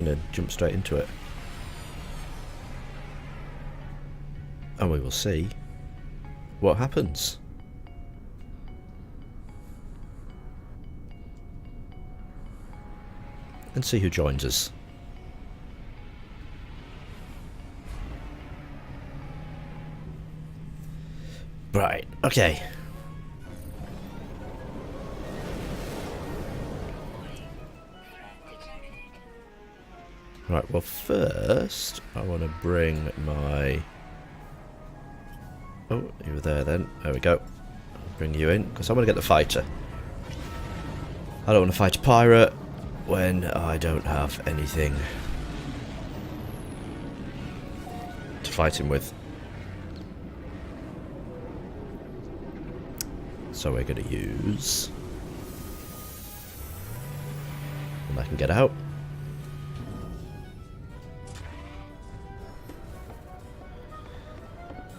going to jump straight into it. And we will see what happens. And see who joins us. Right, okay. Right, well first I want to bring my... Oh, you were there then. There we go. I'll bring you in, because I want to get the fighter. I don't want to fight a pirate when I don't have anything to fight him with. So we're going to use... And I can get out.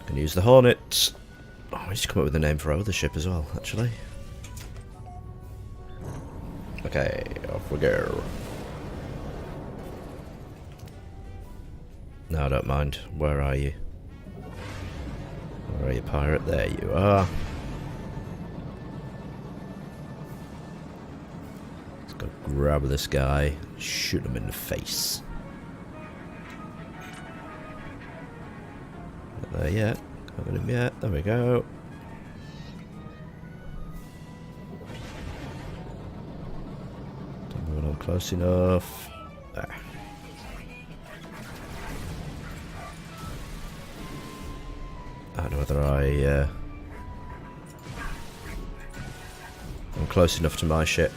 Can use the Hornet. Oh, I need to come up with a name for our other ship as well, actually. Okay, off we go. No, I don't mind. Where are you? Where are you, pirate? There you are. Let's go grab this guy, shoot him in the face. Not there yet. Haven't him yet. There we go. Don't move on close enough. There. I don't know whether I'm close enough to my ship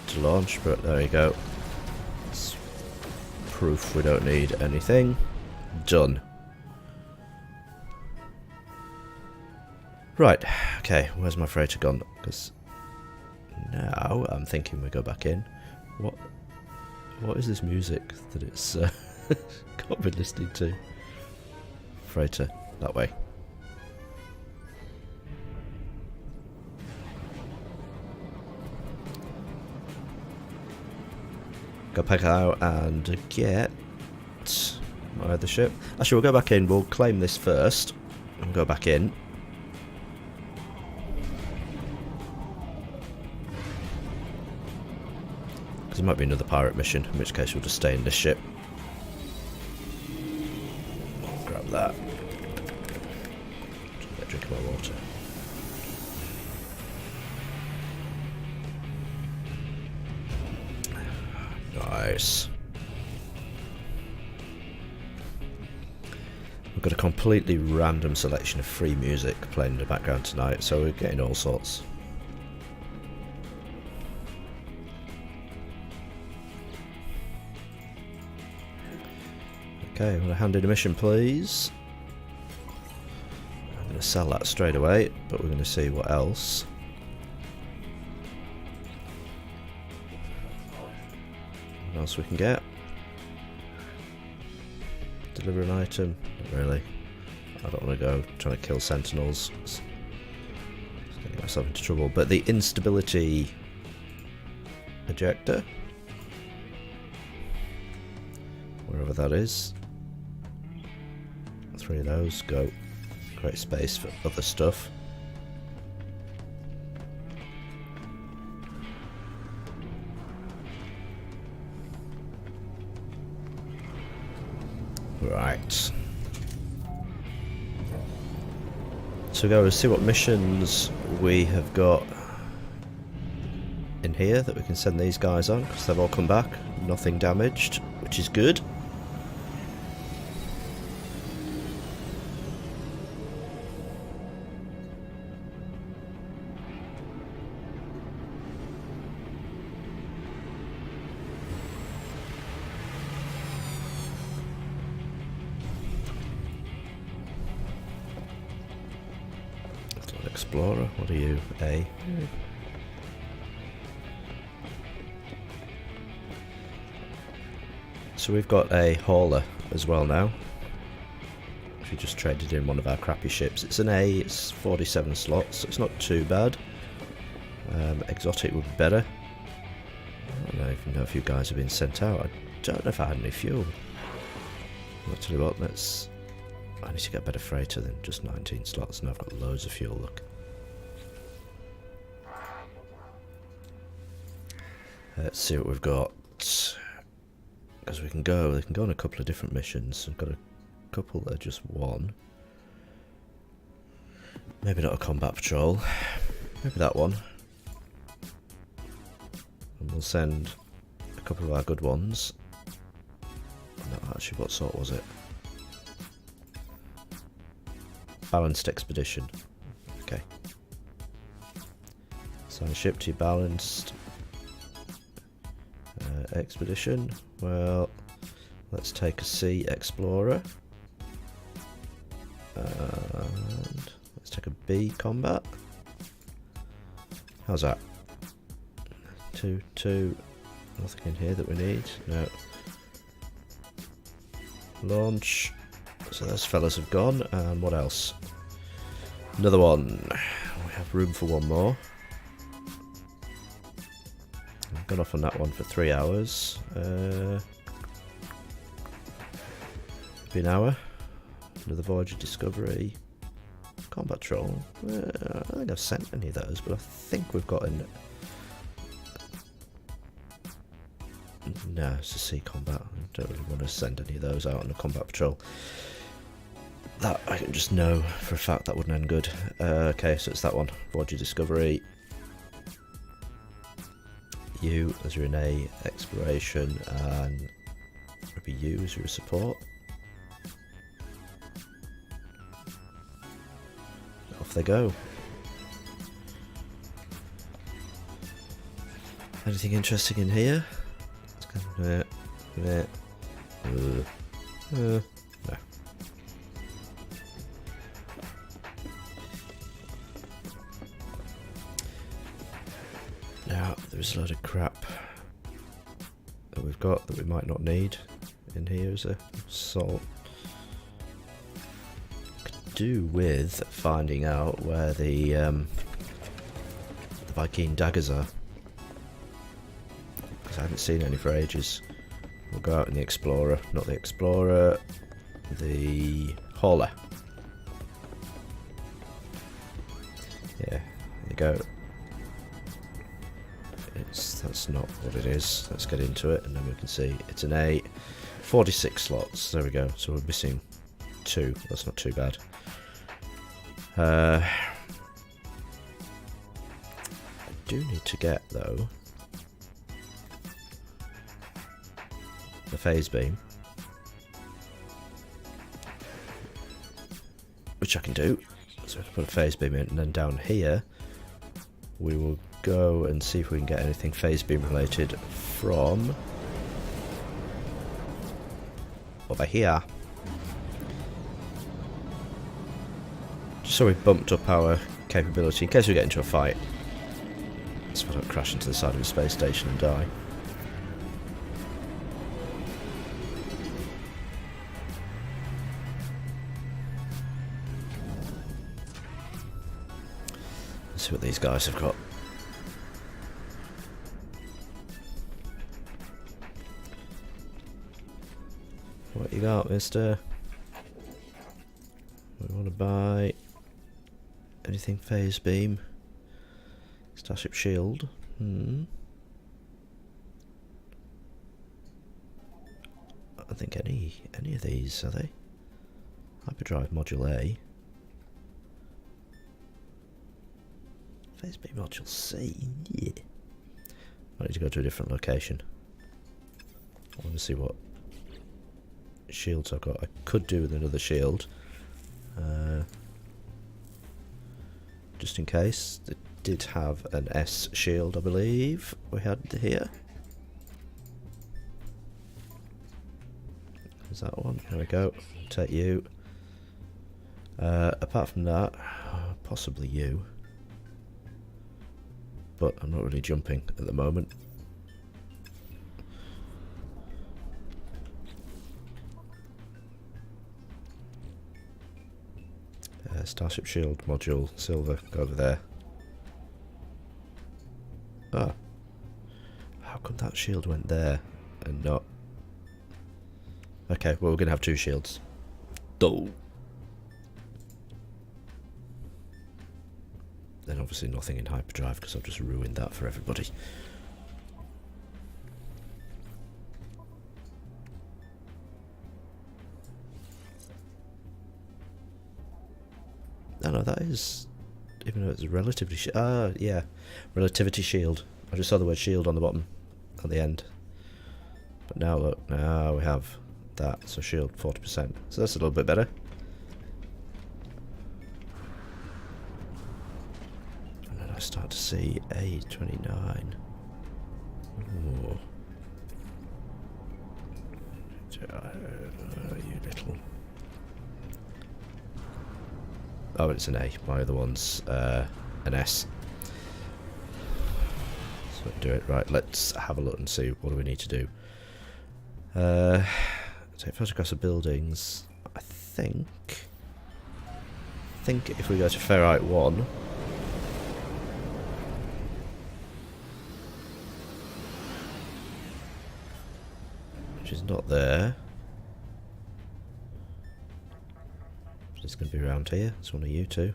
to launch, but there you go. It's proof we don't need anything. Done. Right, okay, where's my freighter gone? Because now I'm thinking we go back in. What is this music that it's got me listening to? Freighter, that way. Go back out and get my other ship. Actually, we'll go back in, we'll claim this first, and go back in. Because it might be another pirate mission, in which case we'll just stay in this ship. Grab that. Get a drink of my water. Nice. We've got a completely random selection of free music playing in the background tonight, so we're getting all sorts. Okay, I'm going to hand in a mission, please. I'm going to sell that straight away, but we're going to see what else. What else we can get? Deliver an item? Not really. I don't want to go trying to kill sentinels. Just getting myself into trouble. But the instability ejector, wherever that is. 3 of those, go. Create space for other stuff. Right. So go and see what missions we have got in here that we can send these guys on, because they've all come back. Nothing damaged, which is good. Explorer, what are you? A? So we've got a hauler as well now. If you just traded in one of our crappy ships. It's an A, it's 47 slots, so it's not too bad. Exotic would be better. I don't even know if you guys have been sent out. don't know if I had any fuel. I'll tell you what, I need to get a better freighter than just 19 slots, and I've got loads of fuel, look. Let's see what we've got. Because we can go on a couple of different missions. I've got a couple that are just one. Maybe not a combat patrol. Maybe that one. And we'll send a couple of our good ones. No, actually, what sort was it? Balanced expedition. Okay. Assign a ship to balanced expedition. Well, let's take a Sea Explorer. And let's take a B combat. How's that? 2. Nothing in here that we need. No. Launch. So those fellas have gone. And what else? Another one. We have room for one more. I've gone off on that one for 3 hours. Maybe an hour. Another Voyager Discovery. Combat Troll. I don't think I've sent any of those, but I think we've got in. No, it's a sea combat. I don't really want to send any of those out on a combat patrol. That I can just know for a fact that wouldn't end good. Okay, so it's that one. Voyager Discovery. You as your A exploration, and maybe you as your support. Off they go. Anything interesting in here? No. Now, there's a load of crap that we've got that we might not need in here as a salt. Could do with finding out where the Vy'keen daggers are. I haven't seen any for ages. We'll go out in the Explorer, not the Explorer, the Hauler. Yeah, there you go. That's not what it is. Let's get into it, and then we can see it's an A, 46 slots. There we go. So we're missing 2. That's not too bad. I do need to get though the phase beam, which I can do. So I can put a phase beam in, and then down here we will go and see if we can get anything phase beam related from over here. Just so we bumped up our capability in case we get into a fight, so I don't crash into the side of a space station and die. See what these guys have got. What you got, mister? We want to buy anything phase beam. Starship shield. I don't think any of these, are they? Hyperdrive module A. Phase beam module C, yeah. I need to go to a different location. I want to see what shields I've got. I could do with another shield. Just in case. It did have an S shield, I believe, we had here. Is that one? There we go. Take you. Apart from that, possibly you. But I'm not really jumping at the moment. Starship shield module silver, go over there. Ah, how come that shield went there and not Okay, well, we're going to have 2 shields. Duh. Then obviously nothing in hyperdrive because I've just ruined that for everybody. No, that is... Even though it's relatively... yeah. Relativity shield. I just saw the word shield on the bottom. At the end. But now look, now we have that. So shield 40%. So that's a little bit better. And then I start to see A29. Ooh. You little... Oh, it's an A. My other one's an S. So do it. Right, let's have a look and see what do we need to do. Take photographs of buildings. I think if we go to Ferrite 1... which is not there... It's going to be around here. It's one of you two.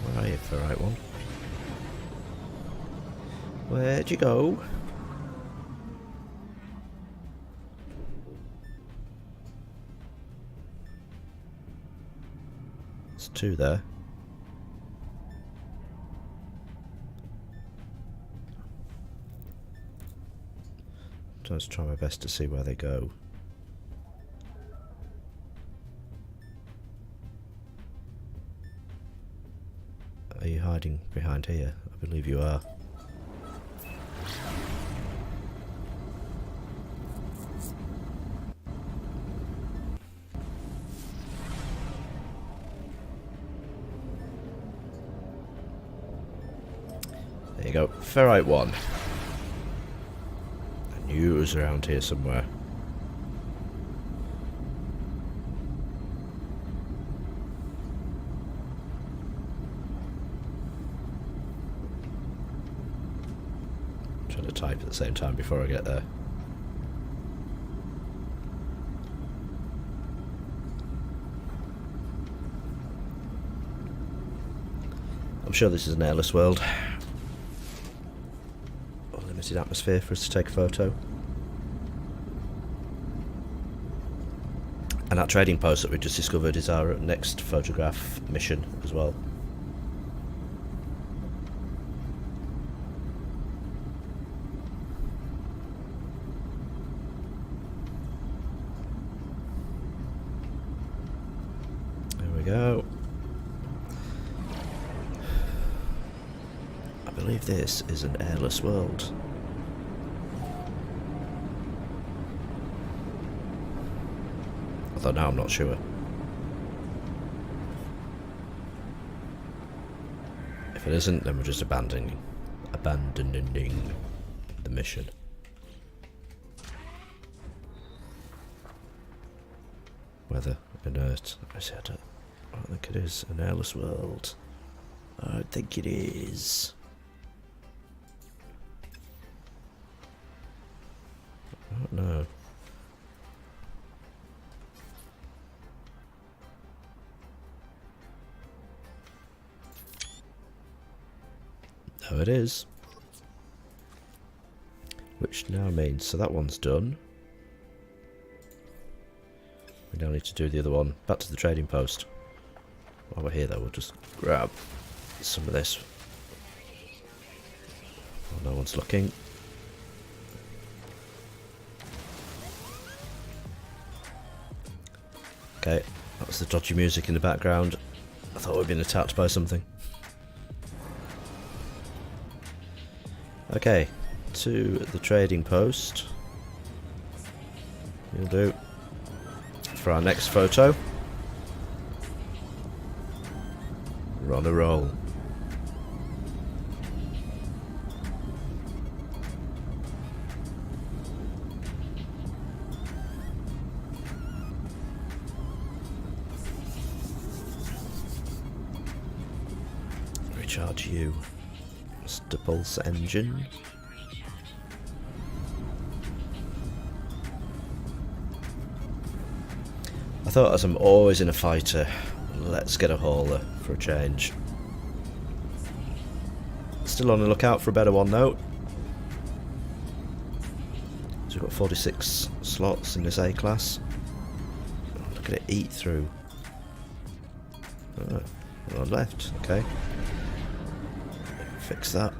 Where are you, Ferrite 1? Where'd you go? There's 2 there. So let's try my best to see where they go. Are you hiding behind here? I believe you are. There you go. Ferrite 1. I knew it was around here somewhere. To type at the same time before I get there. I'm sure this is an airless world. A limited atmosphere for us to take a photo. And that trading post that we just discovered is our next photograph mission as well. Go. I believe this is an airless world. Although now I'm not sure. If it isn't, then we're just abandoning the mission. Weather inert. I don't think it is an airless world. I don't think it is. I don't know. No, it is. Which now means, so that one's done. We now need to do the other one. Back to the trading post. While we're here though, we'll just grab some of this. While no one's looking. Okay, that was the dodgy music in the background. I thought we'd been attacked by something. Okay, to the trading post. You'll do. For our next photo. We're on a roll. Recharge you. Mr. Pulse Engine. thought, as I'm always in a fighter, let's get a hauler for a change. Still on the lookout for a better one though. So we've got 46 slots in this A-class. Look at it eat through. Oh, one left, okay. Fix that.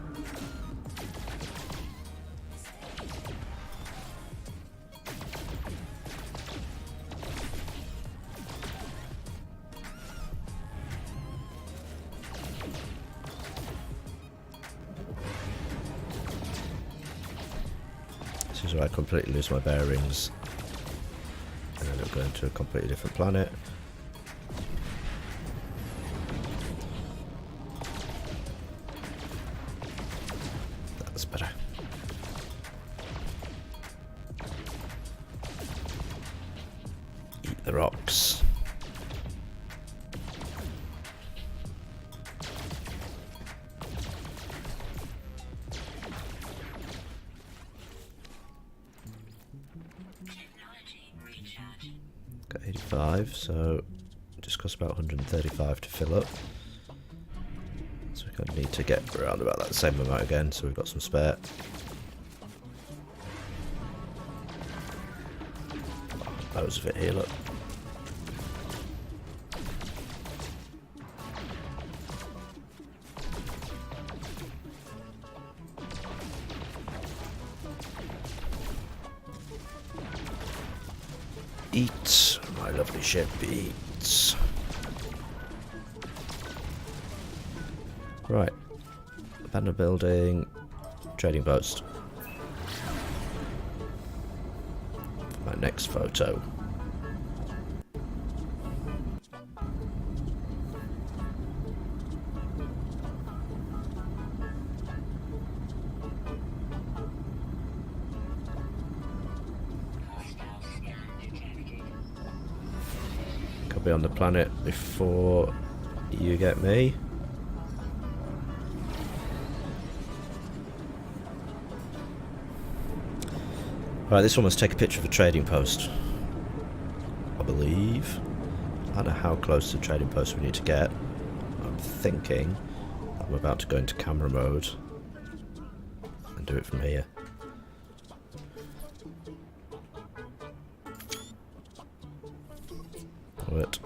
This is where I completely lose my bearings and end up going to a completely different planet. That's better. Eat the rocks. Got 85, so it just costs about 135 to fill up. So we're going to need to get around about that same amount again, so we've got some spare. Loads of it here, look. Eat, my lovely ship eats. Right, abandoned building, trading post. My next photo. I'll be on the planet before you get me. Right, this one must take a picture of a trading post, I believe. I don't know how close to the trading post we need to get. I'm thinking I'm about to go into camera mode and do it from here. Wait.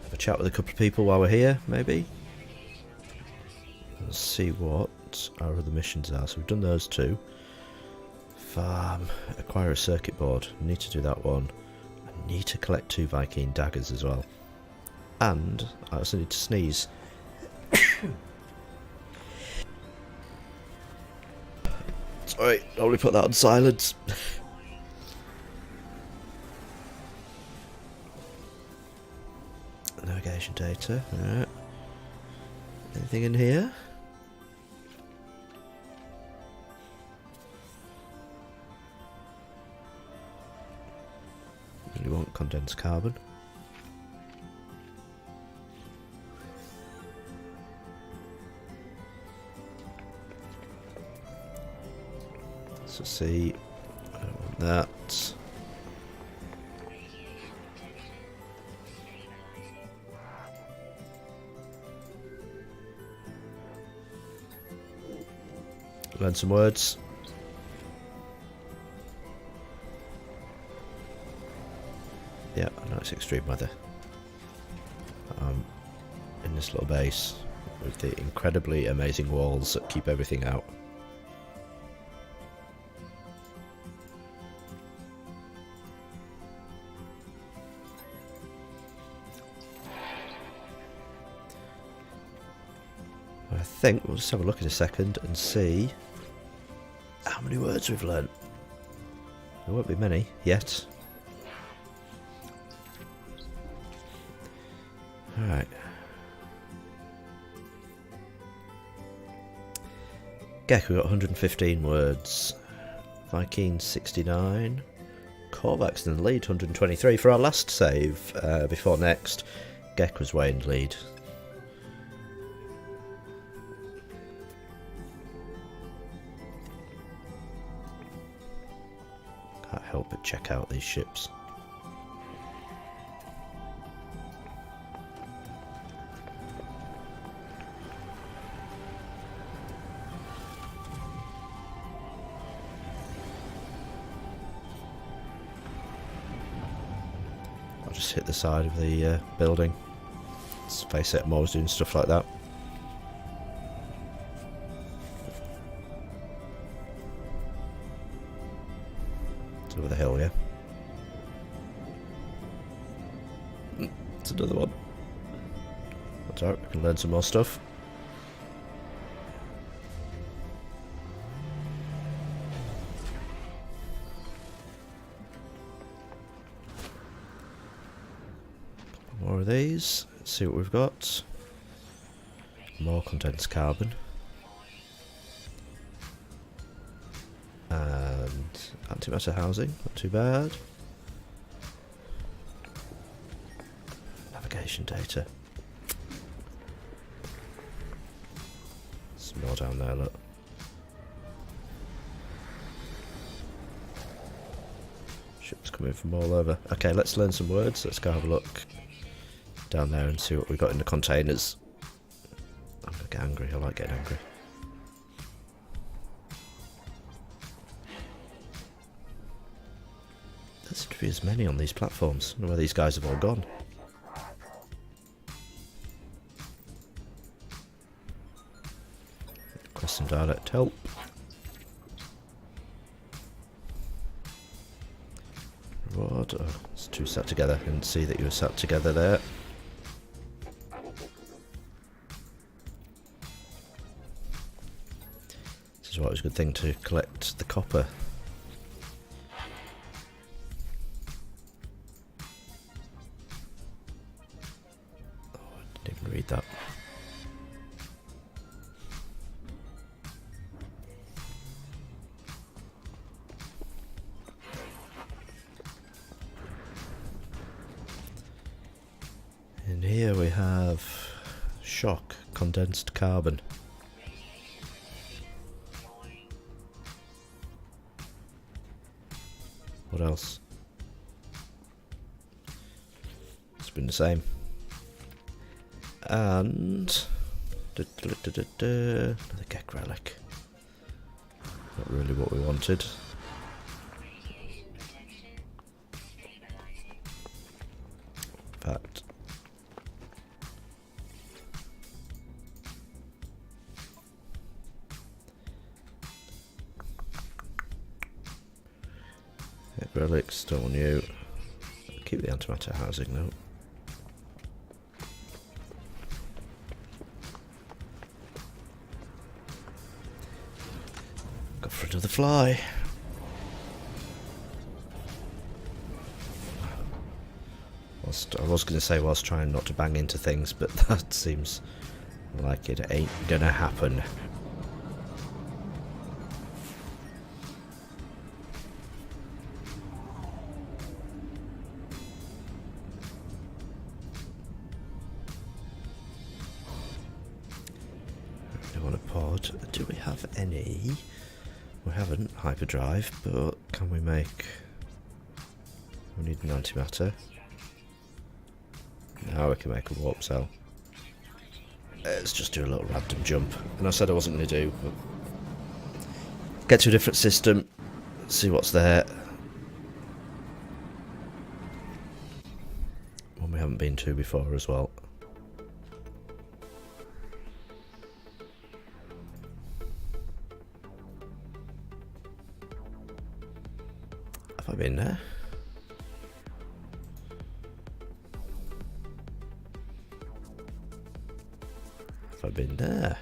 Have a chat with a couple of people while we're here, maybe. Let's see what our other missions are. So we've done those two. Farm, acquire a circuit board. Need to do that one. I need to collect 2 Vy'keen daggers as well. And I also need to sneeze. Sorry, normally put that on silence. Navigation data. Alright. Anything in here? Really want condensed carbon. So see, I don't want that. Learn some words. Yeah, I know it's extreme weather. In this little base with the incredibly amazing walls that keep everything out. I think we'll just have a look in a second and see how many words we've learnt. There won't be many yet. Alright. Gek, we got 115 words. Vy'keen 69. Korvax in the lead, 123. For our last save, before next, Gek was way in the lead. help but check out these ships. I'll just hit the side of the building. Let's face it, I'm always doing stuff like that. It's over the hill, yeah? It's another one. That's alright, we can learn some more stuff. More of these. Let's see what we've got. More condensed carbon. And antimatter housing, not too bad. Navigation data. Some more down there, look. Ships coming from all over. Okay, let's learn some words. Let's go have a look down there and see what we've got in the containers. I'm gonna get angry, I like getting angry. There seem to be as many on these platforms. I don't know where these guys have all gone. Request some direct help. Reward. Oh, it's two sat together. I didn't see that you were sat together there. This is why it was a good thing to collect the copper. Oh, I didn't even read that. In here we have shock, condensed carbon. What else? It's been the same. And another Gek relic. Not really what we wanted. In fact, relics, don't want you. Keep the antimatter housing though. Go for another fly. I was going to say whilst trying not to bang into things, but that seems like it ain't gonna happen. Do we have any? We haven't hyperdrive, but can we make? We need an antimatter. Now we can make a warp cell. Let's just do a little random jump. And I said I wasn't going to do, but get to a different system, see what's there. One we haven't been to before as well. Have I been there? Have I been there?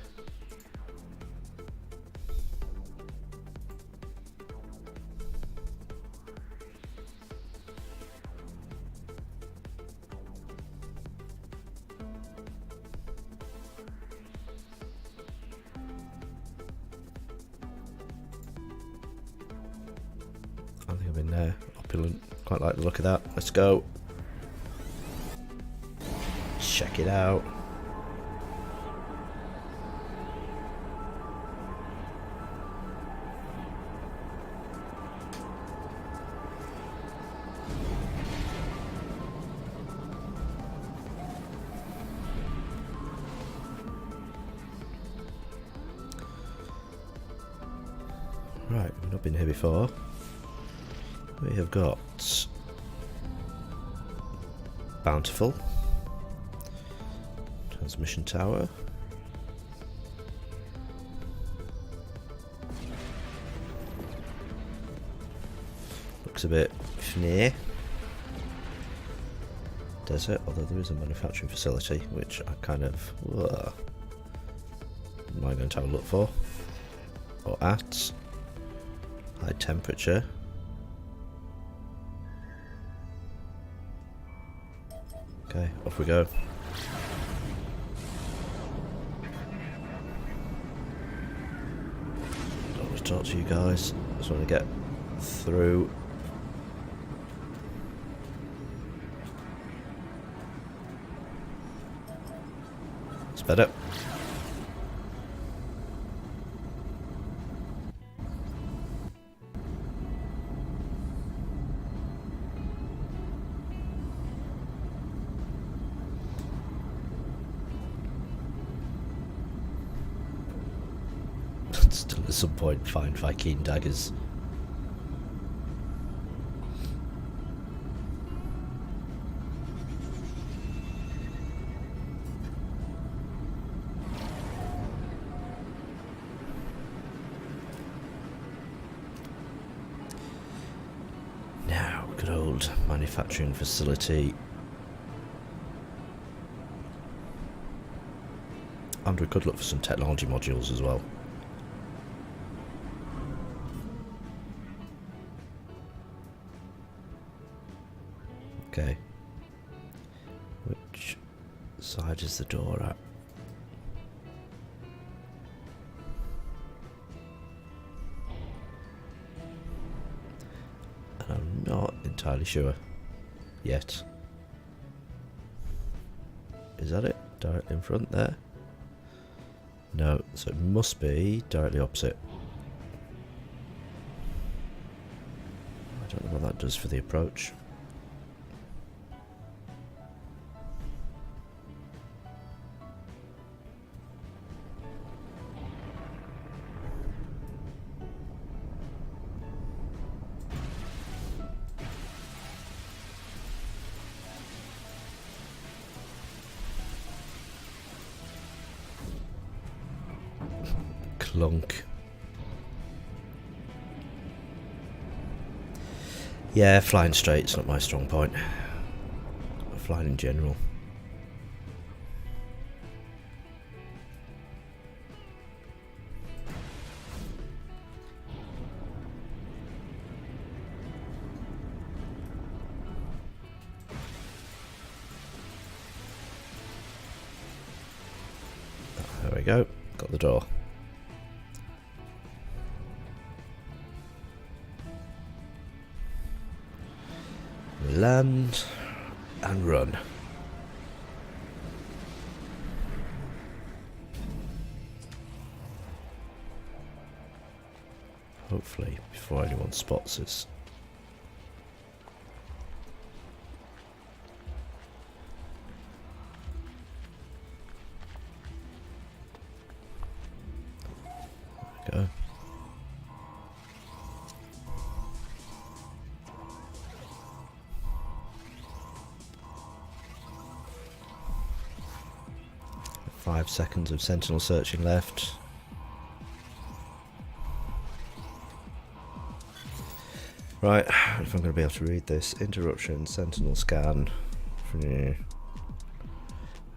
I think I've been there. Opulent. Quite like the look of that. Let's go. Check it out. Right, we've not been here before. We have got Bountiful, transmission tower, looks a bit near desert, although there is a manufacturing facility which I kind of am I going to have a look for or at. High temperature. Okay, off we go. Don't want to talk to you guys. Just want to get through. It's better. Still at some point find Vy'keen daggers. Now, good old manufacturing facility. And we could look for some technology modules as well. Okay. Which side is the door at? And I'm not entirely sure yet. Is that it? Directly in front there? No, so it must be directly opposite. I don't know what that does for the approach. Clunk. Yeah, flying straight's not my strong point. Flying in general. There we go. Got the door. Land and run. Hopefully, before anyone spots us. There we go. Five seconds of sentinel searching left. Right, if I'm going to be able to read this. Interruption, sentinel scan.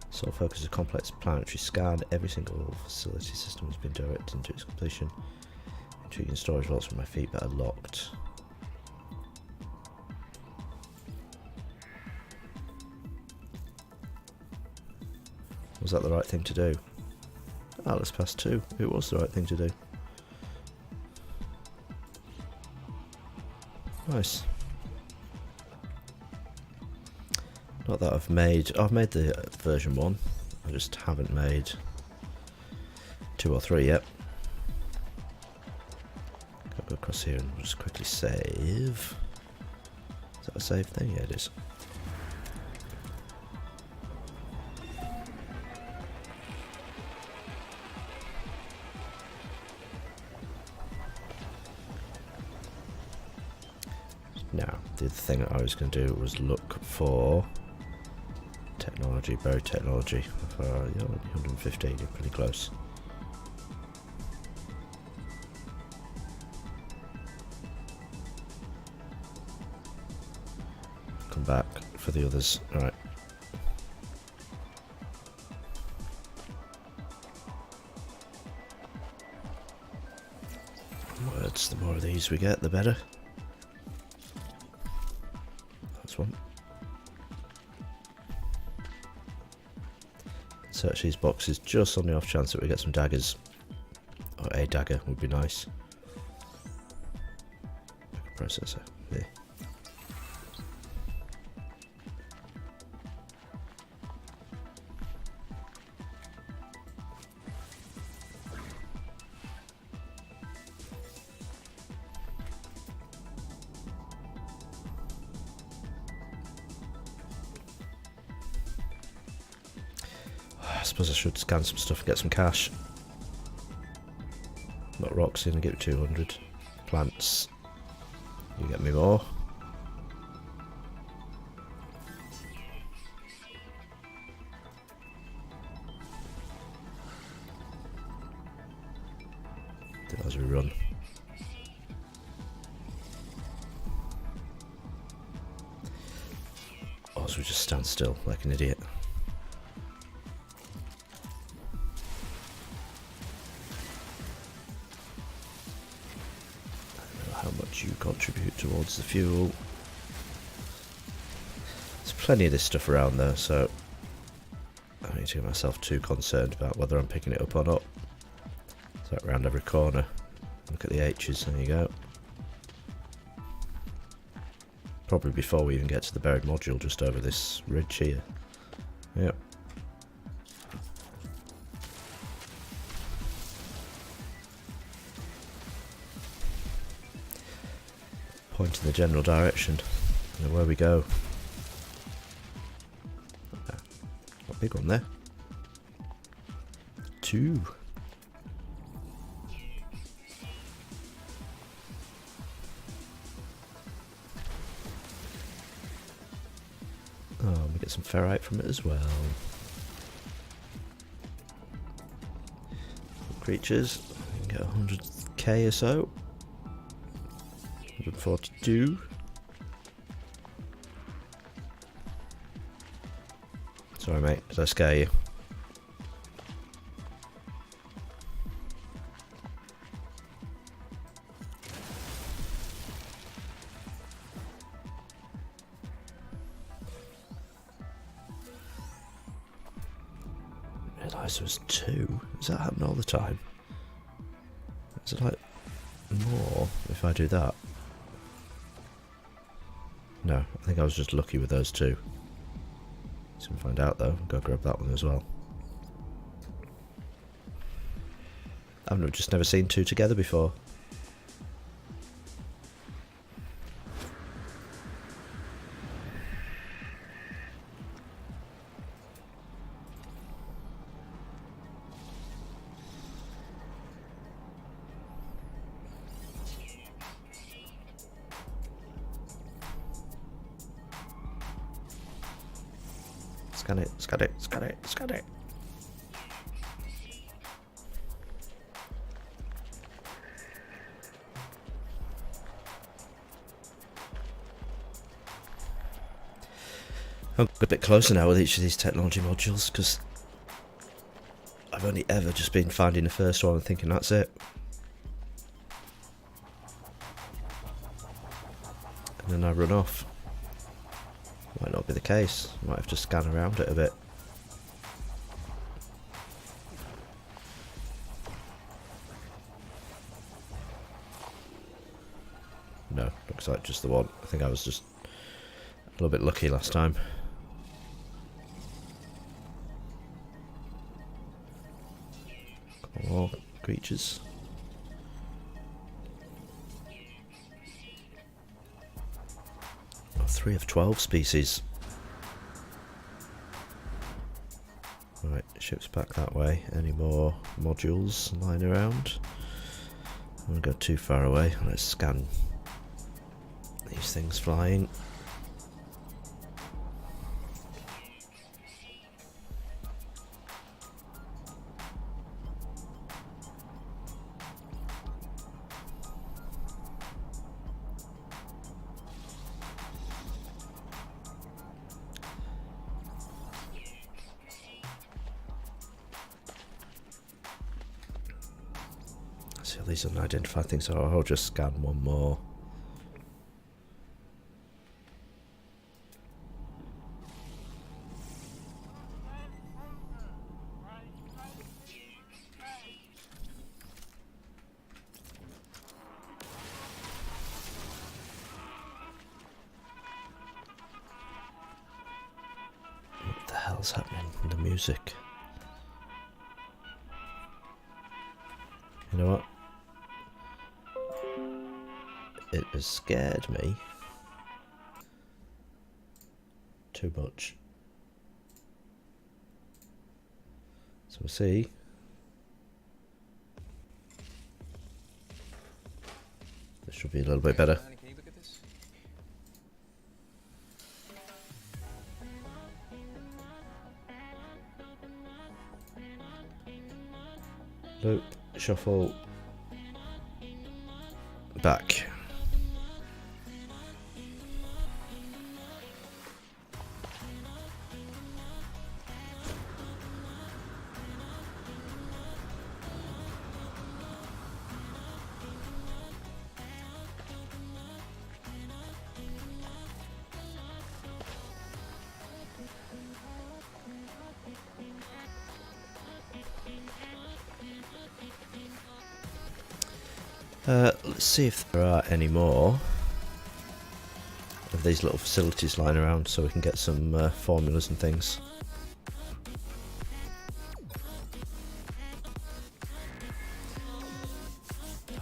Sole focus is a complex planetary scan. Every single facility system has been directed into its completion. Intriguing storage vaults with my feet but are locked. Was that the right thing to do? Oh, that's past 2. It was the right thing to do. Nice. Not that I've made the version 1. I just haven't made 2 or 3 yet. Gotta go across here and just quickly save. Is that a save thing? Yeah, it is. Now, the other thing that I was going to do was look for technology, buried technology. For 115, you're pretty close. Come back for the others. Alright. Words, the more of these we get, the better. That's one. Search these boxes just on the off chance that we get some daggers. Or a dagger would be nice. Processor. Yeah. I suppose I should scan some stuff and get some cash. Not rocks in, give it 200. Plants. You get me more. As we run. Or as we just stand still like an idiot. How much you contribute towards the fuel. There's plenty of this stuff around there, so I don't need to get myself too concerned about whether I'm picking it up or not. So around every corner. Look at the H's, there you go. Probably before we even get to the buried module, just over this ridge here. Yep. Point in the general direction and where we go. Got a big one there. 2. Oh, we get some ferrite from it as well. Creatures, we can get 100k or so. 142. Sorry mate, did I scare you? I realised there was 2. Does that happen all the time? Is it like more if I do that? No, I think I was just lucky with those 2. Soon find out though. Go grab that one as well. I've just never seen 2 together before. Scan it, scan it, scan it, scan it. I'm a bit closer now with each of these technology modules because I've only ever just been finding the first one and thinking that's it. And then I run off. Might not be the case. Might have to scan around it a bit. No, looks like just the one. I think I was just a little bit lucky last time. More creatures. Oh, 3 of 12 species. Right, ship's back that way. Any more modules lying around? I don't want to go too far away. Let's scan These things flying. See all these unidentified things, so I'll just scan one more. What the hell's happening in the music? You know what? It has scared me too much. So we'll see. This should be a little bit better. Can you look at this? Loop, shuffle, back. Let's see if there are any more of these little facilities lying around so we can get some formulas and things.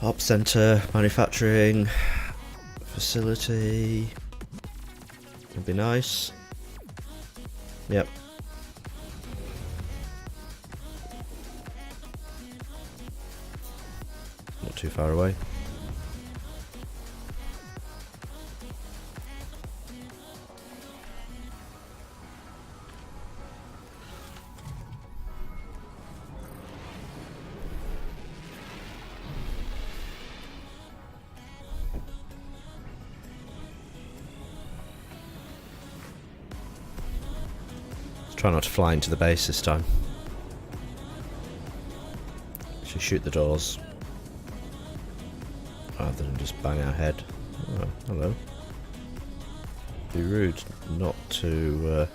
Op centre, manufacturing, facility, would be nice. Yep. Not too far away. Try not to fly into the base this time. Should shoot the doors rather than just bang our head. Oh, hello. Be rude not to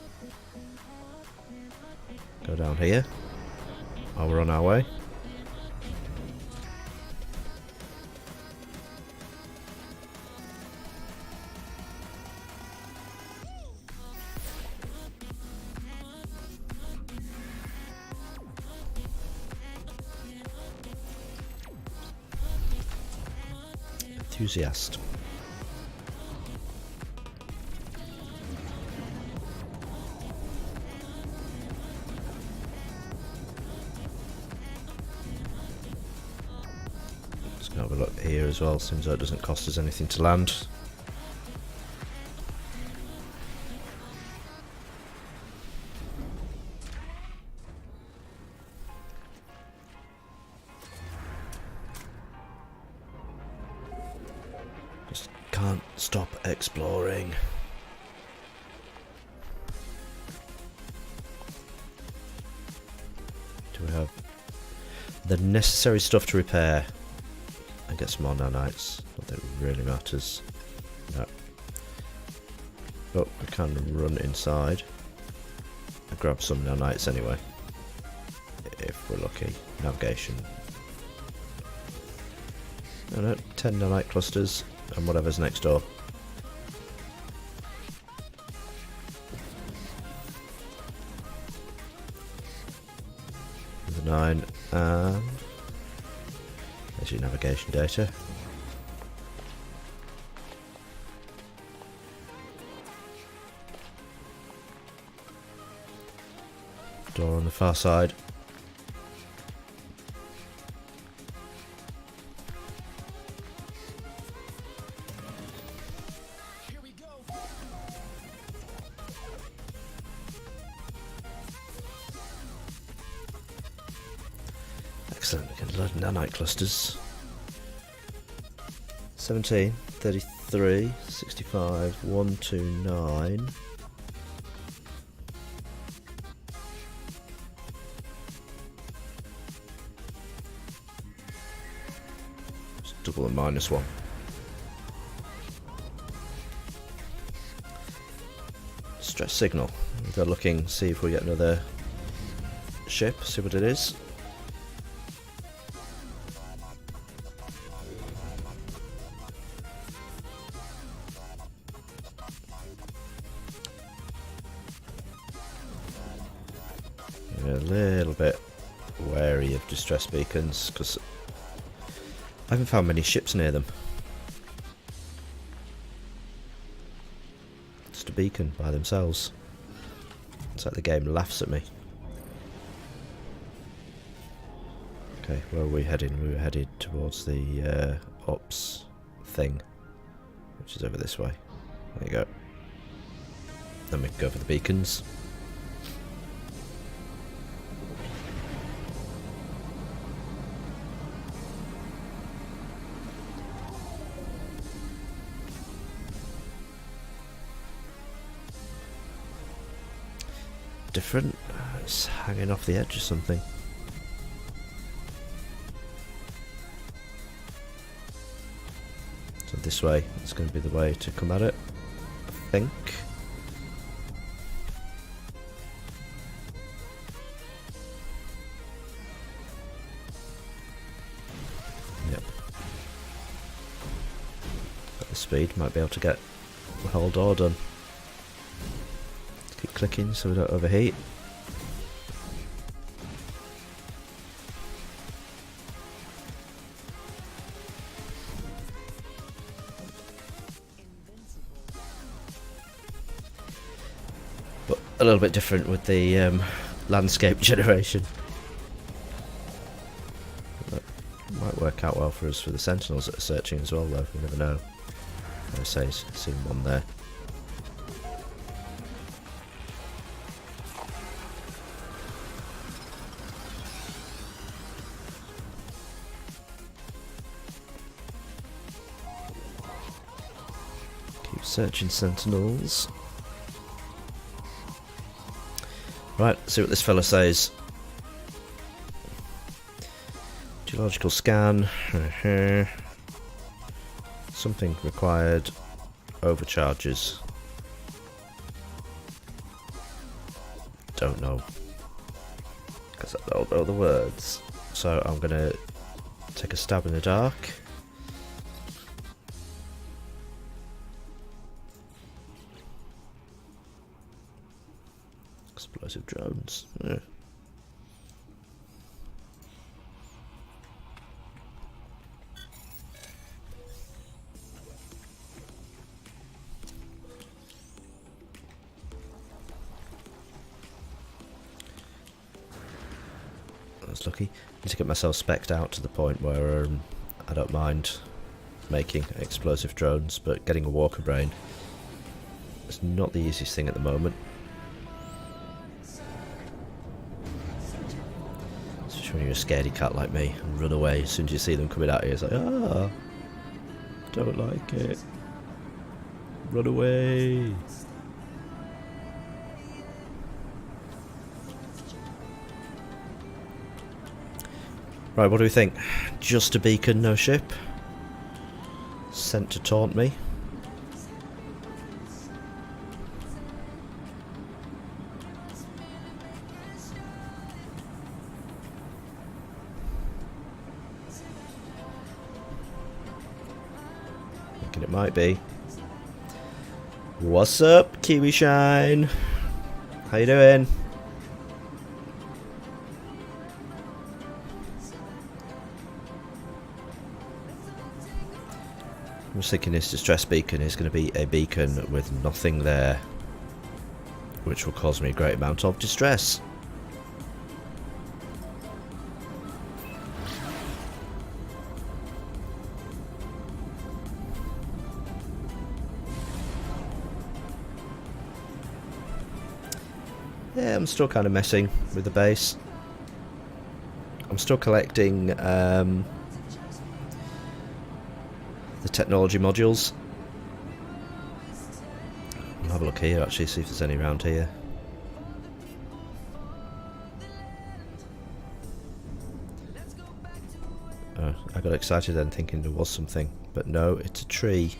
go down here while we're on our way. Enthusiast. Just gonna have a look here as well, seems like it doesn't cost us anything to land. Just can't stop exploring. Do we have the necessary stuff to repair and get some more nanites? Not that it really matters. No. But we can run inside and grab some nanites anyway, if we're lucky. Navigation. No, 10 nanite clusters and whatever's next door. The 9 and there's your navigation data. Door on the far side. Excellent, we can load nanite clusters. 17, 33, 65, 129. Just double and -1. Stress signal. We'll go looking, see if we get another ship, see what it is. A little bit wary of distress beacons because I haven't found many ships near them. Just a beacon by themselves. It's like the game laughs at me. Okay, where were we heading? We were headed towards the ops thing, which is over this way. There you go. Then we can go for the beacons. Different. It's hanging off the edge or something. So this way is going to be the way to come at it, I think. Yep. At the speed, might be able to get the whole door done. Keep clicking so we don't overheat. But a little bit different with the landscape generation. That might work out well for us for the sentinels that are searching as well, though. You never know. I say, seen one there. Searching sentinels. Right, see what this fella says. Geological scan. Something required. Overcharges. Don't know. Because I don't know the words. So I'm gonna take a stab in the dark. Explosive drones. Yeah. I was lucky. I need to get myself specced out to the point where I don't mind making explosive drones, but getting a walker brain is not the easiest thing at the moment. When you're a scaredy cat like me and run away as soon as you see them coming at you, it's like, ah, don't like it, run away. Right, what do we think? Just a beacon, no ship? Sent to taunt me? It might be. What's up, Kiwi Shine? How you doing? I'm just thinking this distress beacon is going to be a beacon with nothing there, which will cause me a great amount of distress. Yeah, I'm still kind of messing with the base. I'm still collecting the technology modules. I'll have a look here actually, see if there's any around here. I got excited then thinking there was something, but no, it's a tree.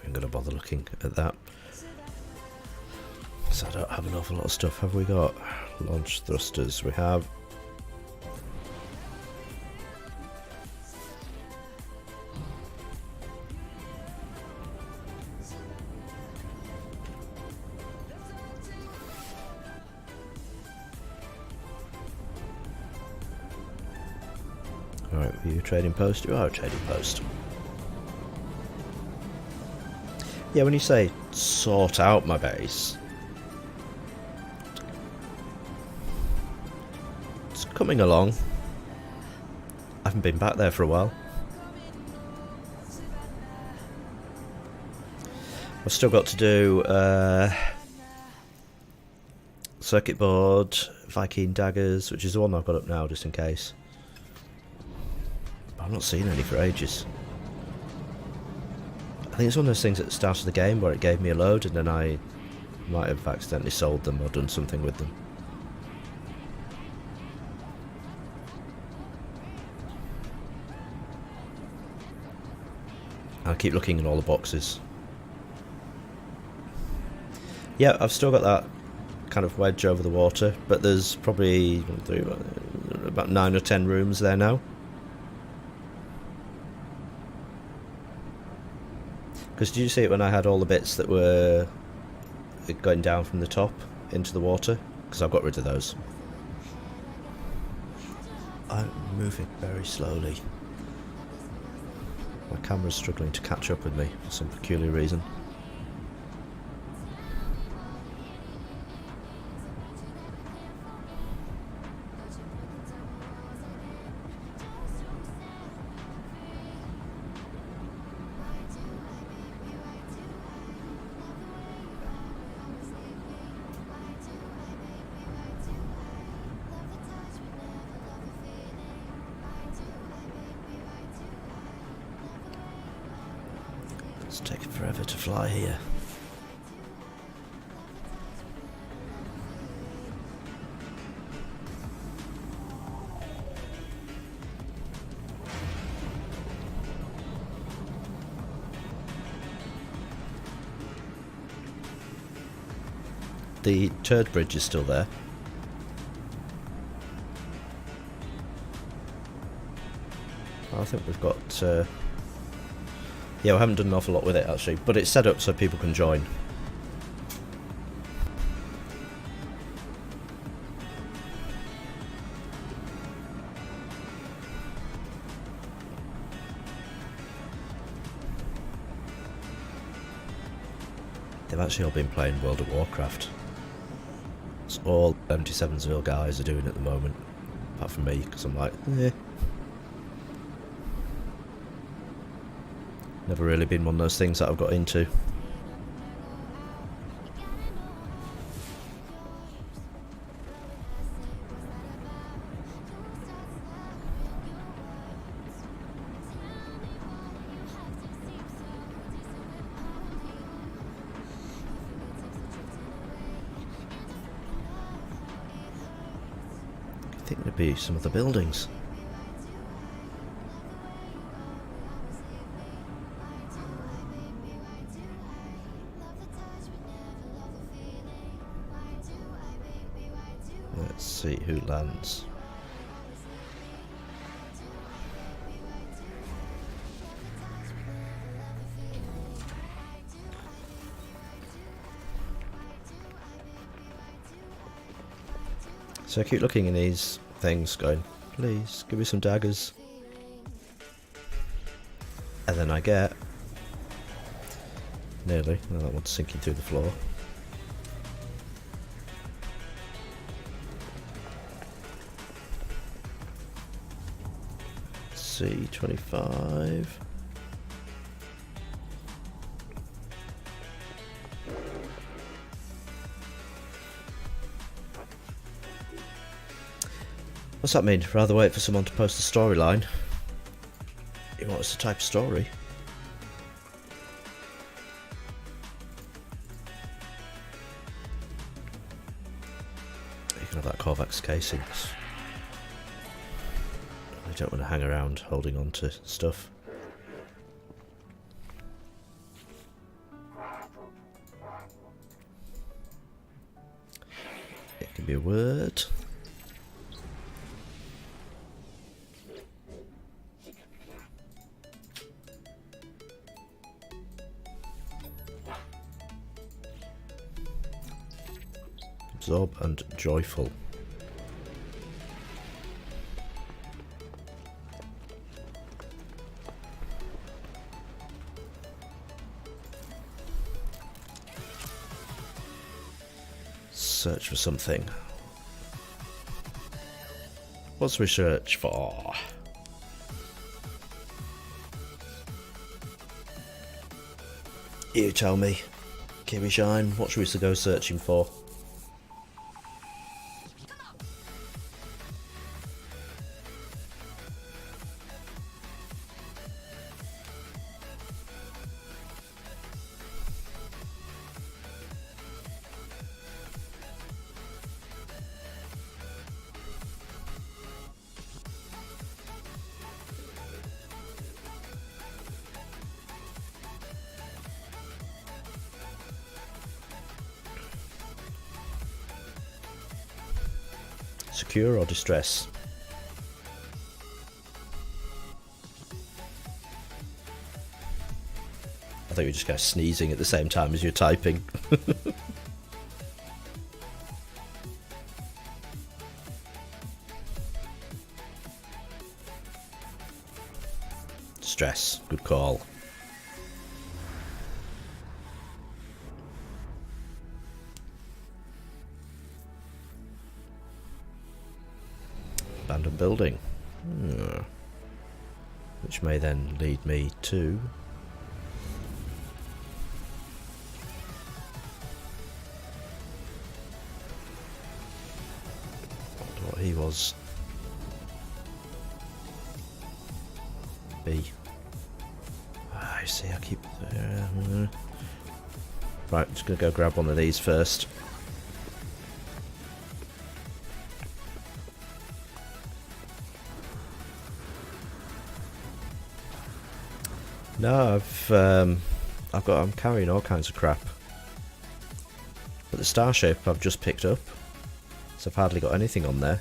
I'm going to bother looking at that. So I don't have an awful lot of stuff. Have we got launch thrusters? We have. Alright, are you a trading post? You are a trading post. Yeah, when you say sort out my base, it's coming along. I haven't been back there for a while. I've still got to do circuit board, Viking daggers, which is the one I've got up now just in case. But I've not seen any for ages. I think it's one of those things at the start of the game where it gave me a load and then I might have accidentally sold them or done something with them. I'll keep looking in all the boxes. Yeah, I've still got that kind of wedge over the water, but there's probably about 9 or 10 rooms there now. Because did you see it when I had all the bits that were going down from the top into the water? Because I've got rid of those. I'm moving very slowly. My camera's struggling to catch up with me for some peculiar reason. It's taken forever to fly here. The turd bridge is still there. I think we've got yeah, we haven't done an awful lot with it actually, but it's set up so people can join. They've actually all been playing World of Warcraft. It's all 77'sville guys are doing at the moment, apart from me, because I'm like, eh. Never really been one of those things that I've got into. I think there'd be some of the buildings. Let's see who lands. So I keep looking in these things going, please, give me some daggers. And then I get... nearly. Oh, that one's sinking through the floor. C25. What's that mean? Rather wait for someone to post a storyline? You want us to type a story? You can have that Korvax casing. I don't want to hang around holding on to stuff. It can be a word. Absorb and joyful. Search for something. What's we search for? You tell me. Kiwi Shine, what should we go searching for? Secure or distress? I think you just go sneezing at the same time as you're typing. Stress, good call. Abandoned building. Which may then lead me to... what he was. B. I see, I keep... right, I'm just going to go grab one of these first. No, I'm carrying all kinds of crap. But the Starship I've just picked up, so I've hardly got anything on there.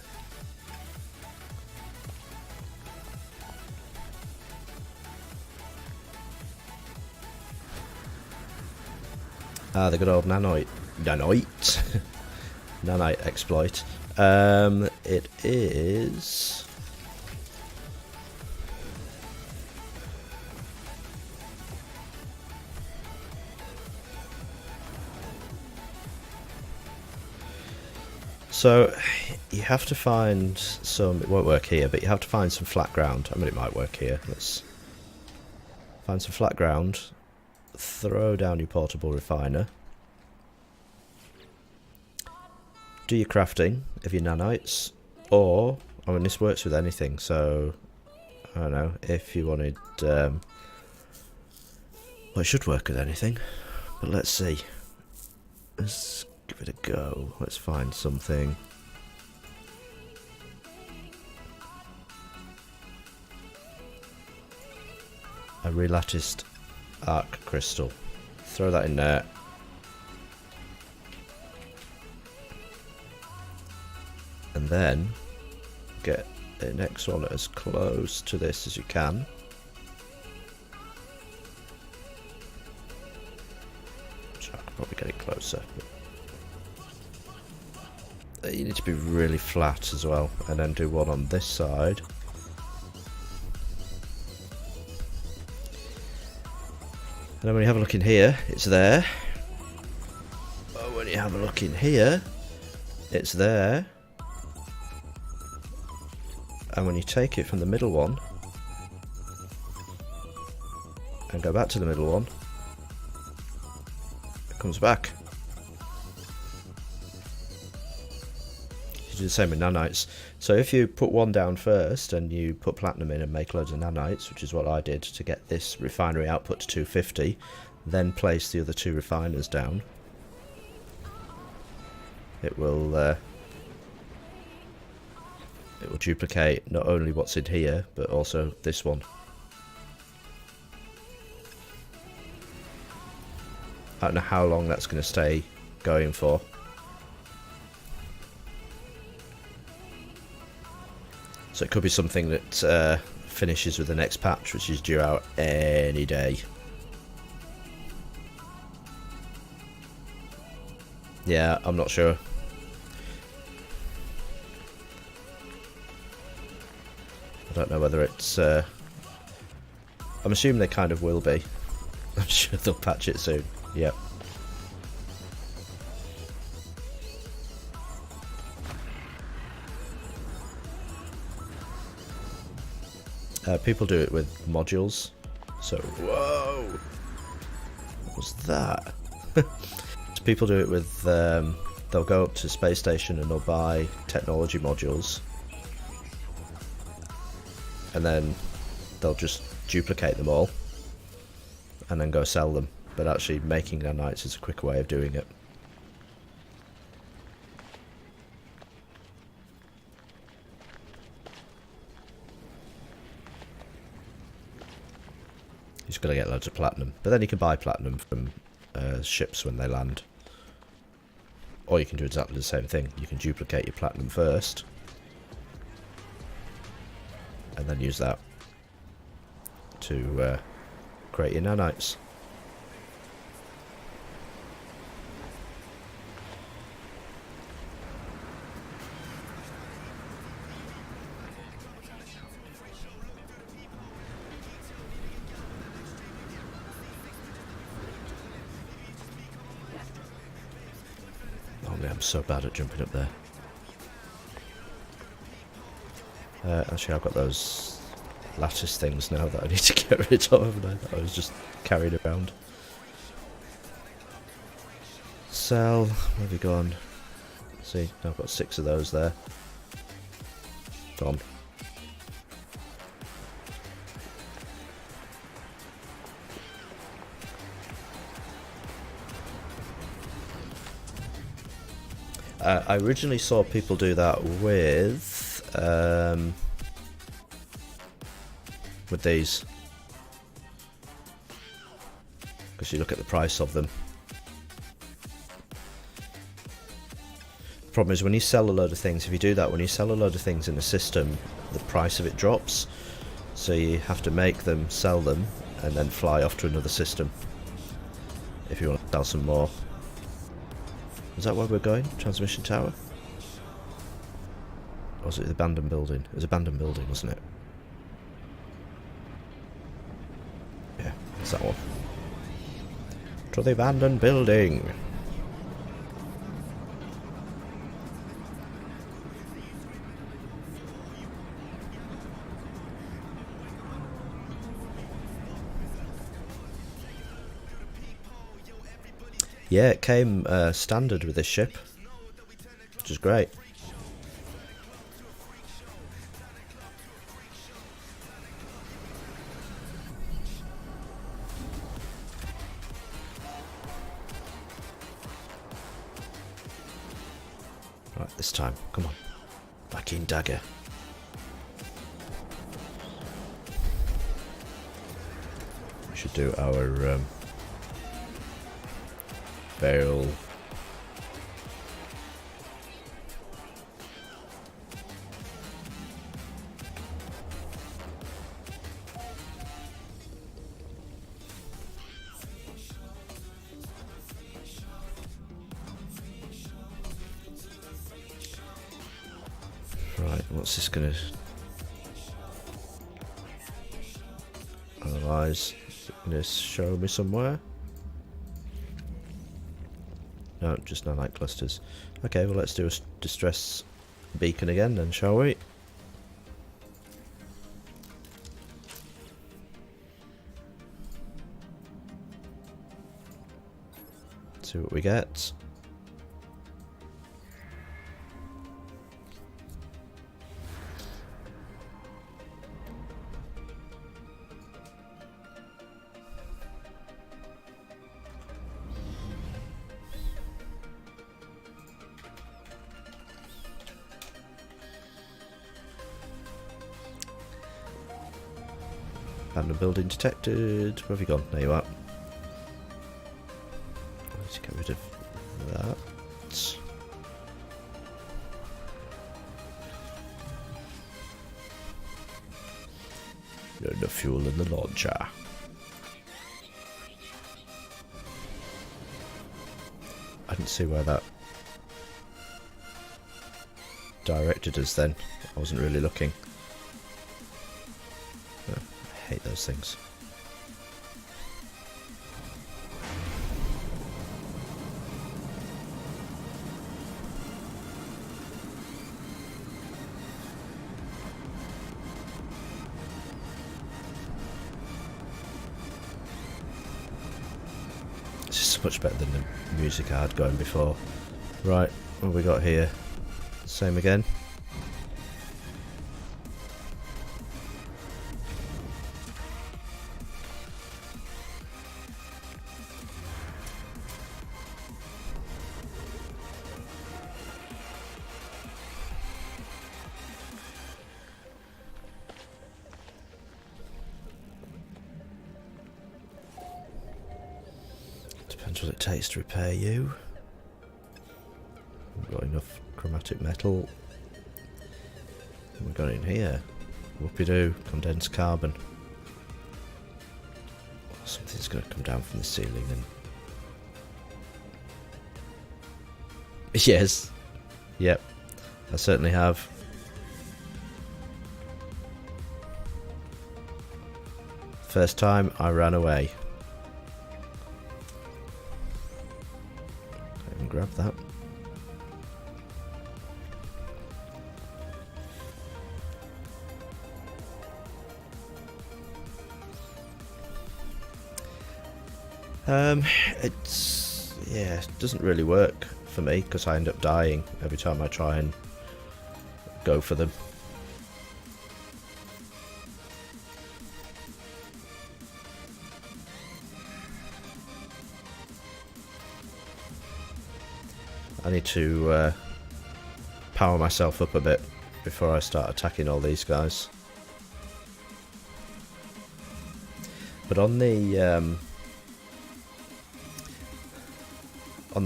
Ah, the good old nanite nanite exploit. It is... so you have to find some... it won't work here, but you have to find some flat ground. I mean, it might work here. Let's find some flat ground. Throw down your portable refiner. Do your crafting of your nanites. Or, I mean, this works with anything, so... I don't know, if you wanted... well, it should work with anything. But let's see. Let's give it a go. Let's find something. A relatticed arc crystal. Throw that in there. And then get the next one as close to this as you can. So I could probably get it closer. You need to be really flat as well, and then do one on this side. And then when you have a look in here, it's there. Oh, when you have a look in here, it's there. And when you take it from the middle one and go back to the middle one, it comes back. You do the same with nanites. So if you put one down first and you put platinum in and make loads of nanites, which is what I did to get this refinery output to 250, then place the other two refiners down, it will duplicate not only what's in here but also this one. I don't know how long that's going to stay going for. So it could be something that finishes with the next patch, which is due out any day. Yeah, I'm not sure. I don't know whether it's... I'm assuming they kind of will be. I'm sure they'll patch it soon. Yep. People do it with modules. So, whoa! What was that? So people do it with... they'll go up to space station and they'll buy technology modules. And then they'll just duplicate them all. And then go sell them. But actually making nanites is a quicker way of doing it. You've got to get loads of platinum. But then you can buy platinum from ships when they land. Or you can do exactly the same thing. You can duplicate your platinum first. And then use that to create your nanites. Oh man, I'm so bad at jumping up there. Actually, I've got those lattice things now that I need to get rid of, haven't I? That I was just carried around. Sell. Where have you gone? See, I've got 6 of those there. Gone. I originally saw people do that with these, because you look at the price of them. The problem is when you sell a load of things, if you do that, when you sell a load of things in a system, the price of it drops, so you have to make them, sell them, and then fly off to another system if you want to sell some more. Is that where we're going? Transmission tower? Or was it the abandoned building? It was abandoned building, wasn't it? Yeah, it's that one. To the abandoned building! Yeah, it came standard with this ship, which is great. Right, this time, come on. Back in dagger. We should do our barrel. What's this gonna analyze? Is it gonna show me somewhere? No, just nanite clusters. Okay, well let's do a distress beacon again then, shall we? See what we get. Abandoned building detected. Where have you gone? There you are. Let's get rid of that. The fuel in the launcher. I didn't see where that directed us then. I wasn't really looking. Oh, I hate those things. This is much better than the music I had going before. Right, what have we got here? Same again. Depends what it takes to repair you. We've got enough chromatic metal. We've got it in here. Whoopie-doo, condensed carbon. Something's going to come down from the ceiling and... Yes. Yep. I certainly have. First time I ran away. I can grab that. It doesn't really work for me because I end up dying every time I try and go for them. I need to power myself up a bit before I start attacking all these guys. But on the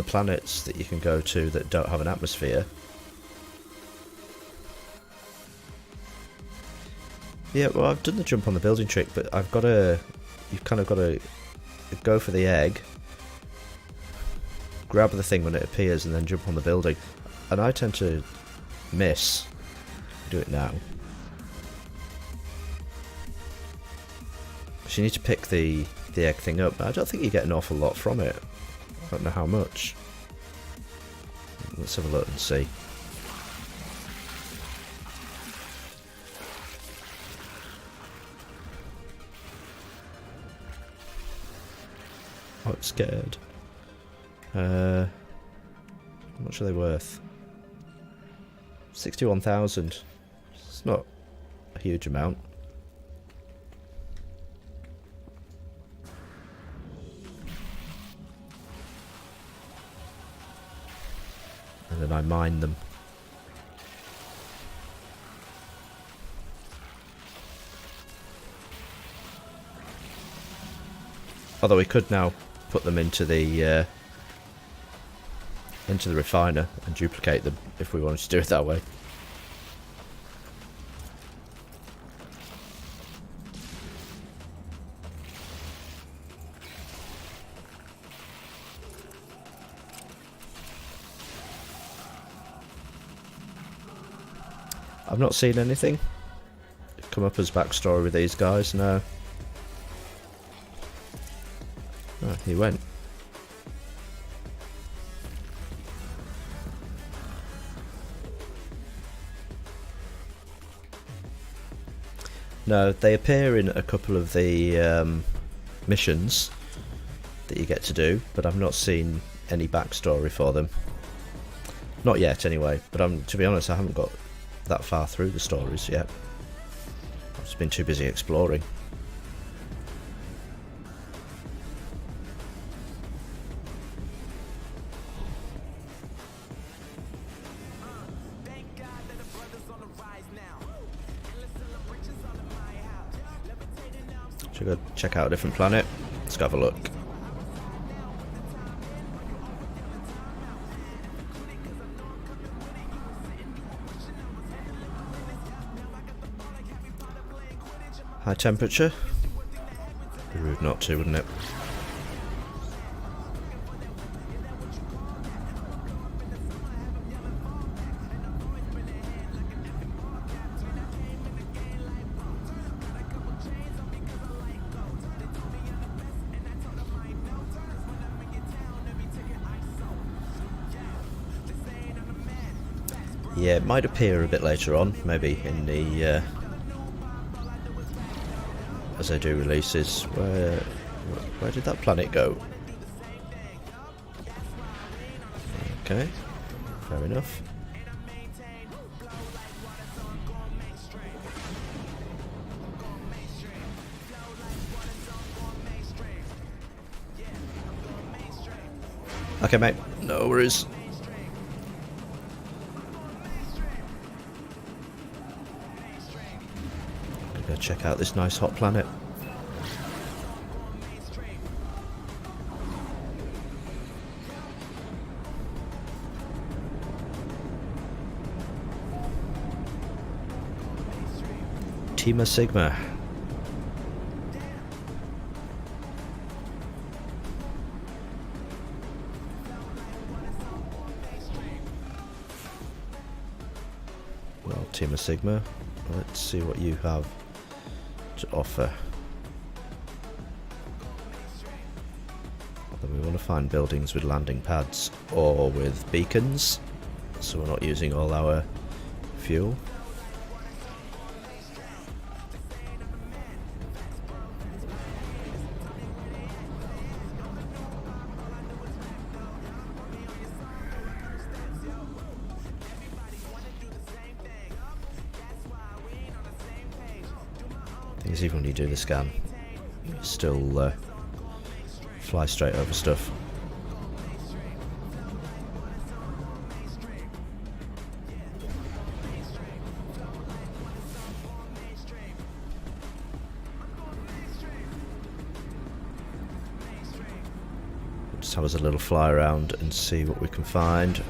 planets that you can go to that don't have an atmosphere, yeah, well, I've done the jump on the building trick, but I've got to, you've kind of got to go for the egg, grab the thing when it appears, and then jump on the building. And I tend to miss. Do it now. So you need to pick the egg thing up. I don't think you get an awful lot from it. I don't know how much. Let's have a look and see. Oh, it's scared. How much are they worth? 61,000. It's not a huge amount. And then I mine them. Although we could now put them into the refiner and duplicate them if we wanted to do it that way. I've not seen anything come up as backstory with these guys, no. Oh, he went. No, they appear in a couple of the missions that you get to do, but I've not seen any backstory for them. Not yet, anyway. But to be honest, I haven't got that far through the stories yet. I've just been too busy exploring. Should go check out a different planet. Let's go have a look. High temperature? Be rude not to, wouldn't it? Yeah, it might appear a bit later on, maybe in the as I do releases. Where did that planet go? Okay, fair enough. Okay, mate, no worries. Go check out this nice hot planet. Team Sigma. Well, Team Sigma, let's see what you have to offer. We want to find buildings with landing pads or with beacons, so we're not using all our fuel. Because even when you do the scan, you still fly straight over stuff. Just have us a little fly around and see what we can find.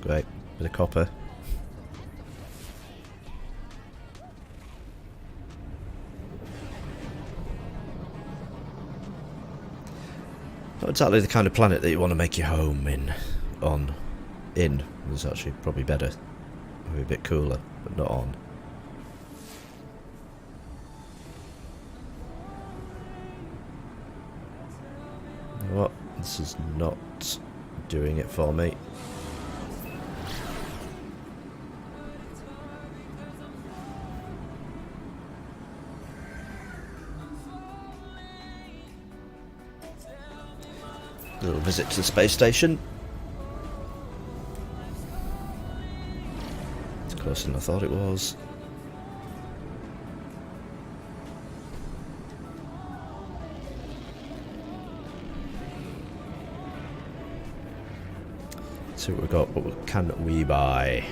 Great, bit of copper. Not exactly the kind of planet that you want to make your home in. It's actually probably better. Maybe a bit cooler, but not on. You know what? This is not doing it for me. A little visit to the space station. It's closer than I thought it was. Let's see what we've got. What can we buy?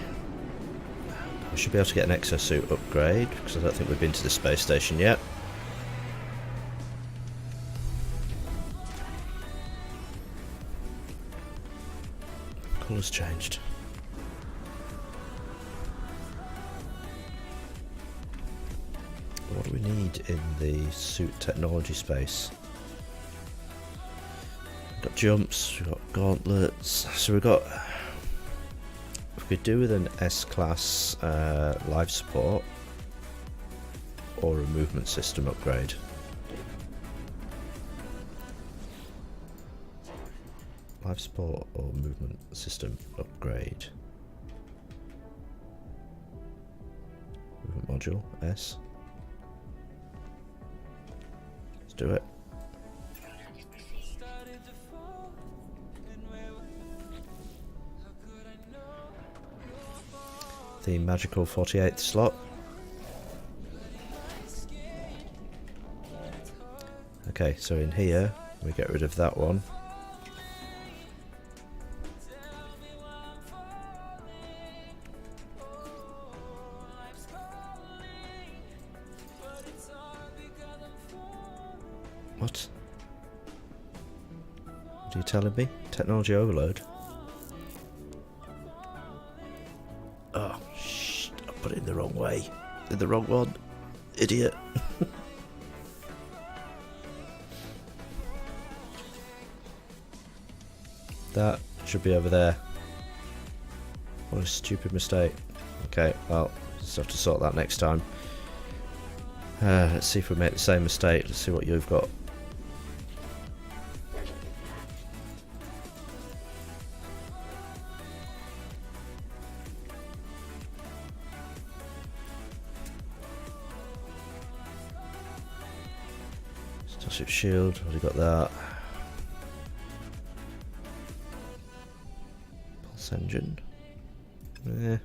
We should be able to get an exosuit upgrade, because I don't think we've been to the space station yet. colour's changed. What do we need in the suit technology space? We've got jumps, we've got gauntlets, so we've got... We could do with an S-class life support or a movement system upgrade. Life support or movement system upgrade. Movement module, S. Let's do it. The magical 48th slot. Okay, so in here we get rid of that one. What? What are you telling me? Technology overload? Oh, shit, I put it in the wrong way. In the wrong one. Idiot. That should be over there. What a stupid mistake. Okay, well, just have to sort that next time. Let's see if we make the same mistake. Let's see what you've got. Starship shield, already got that. Pulse engine. Yeah.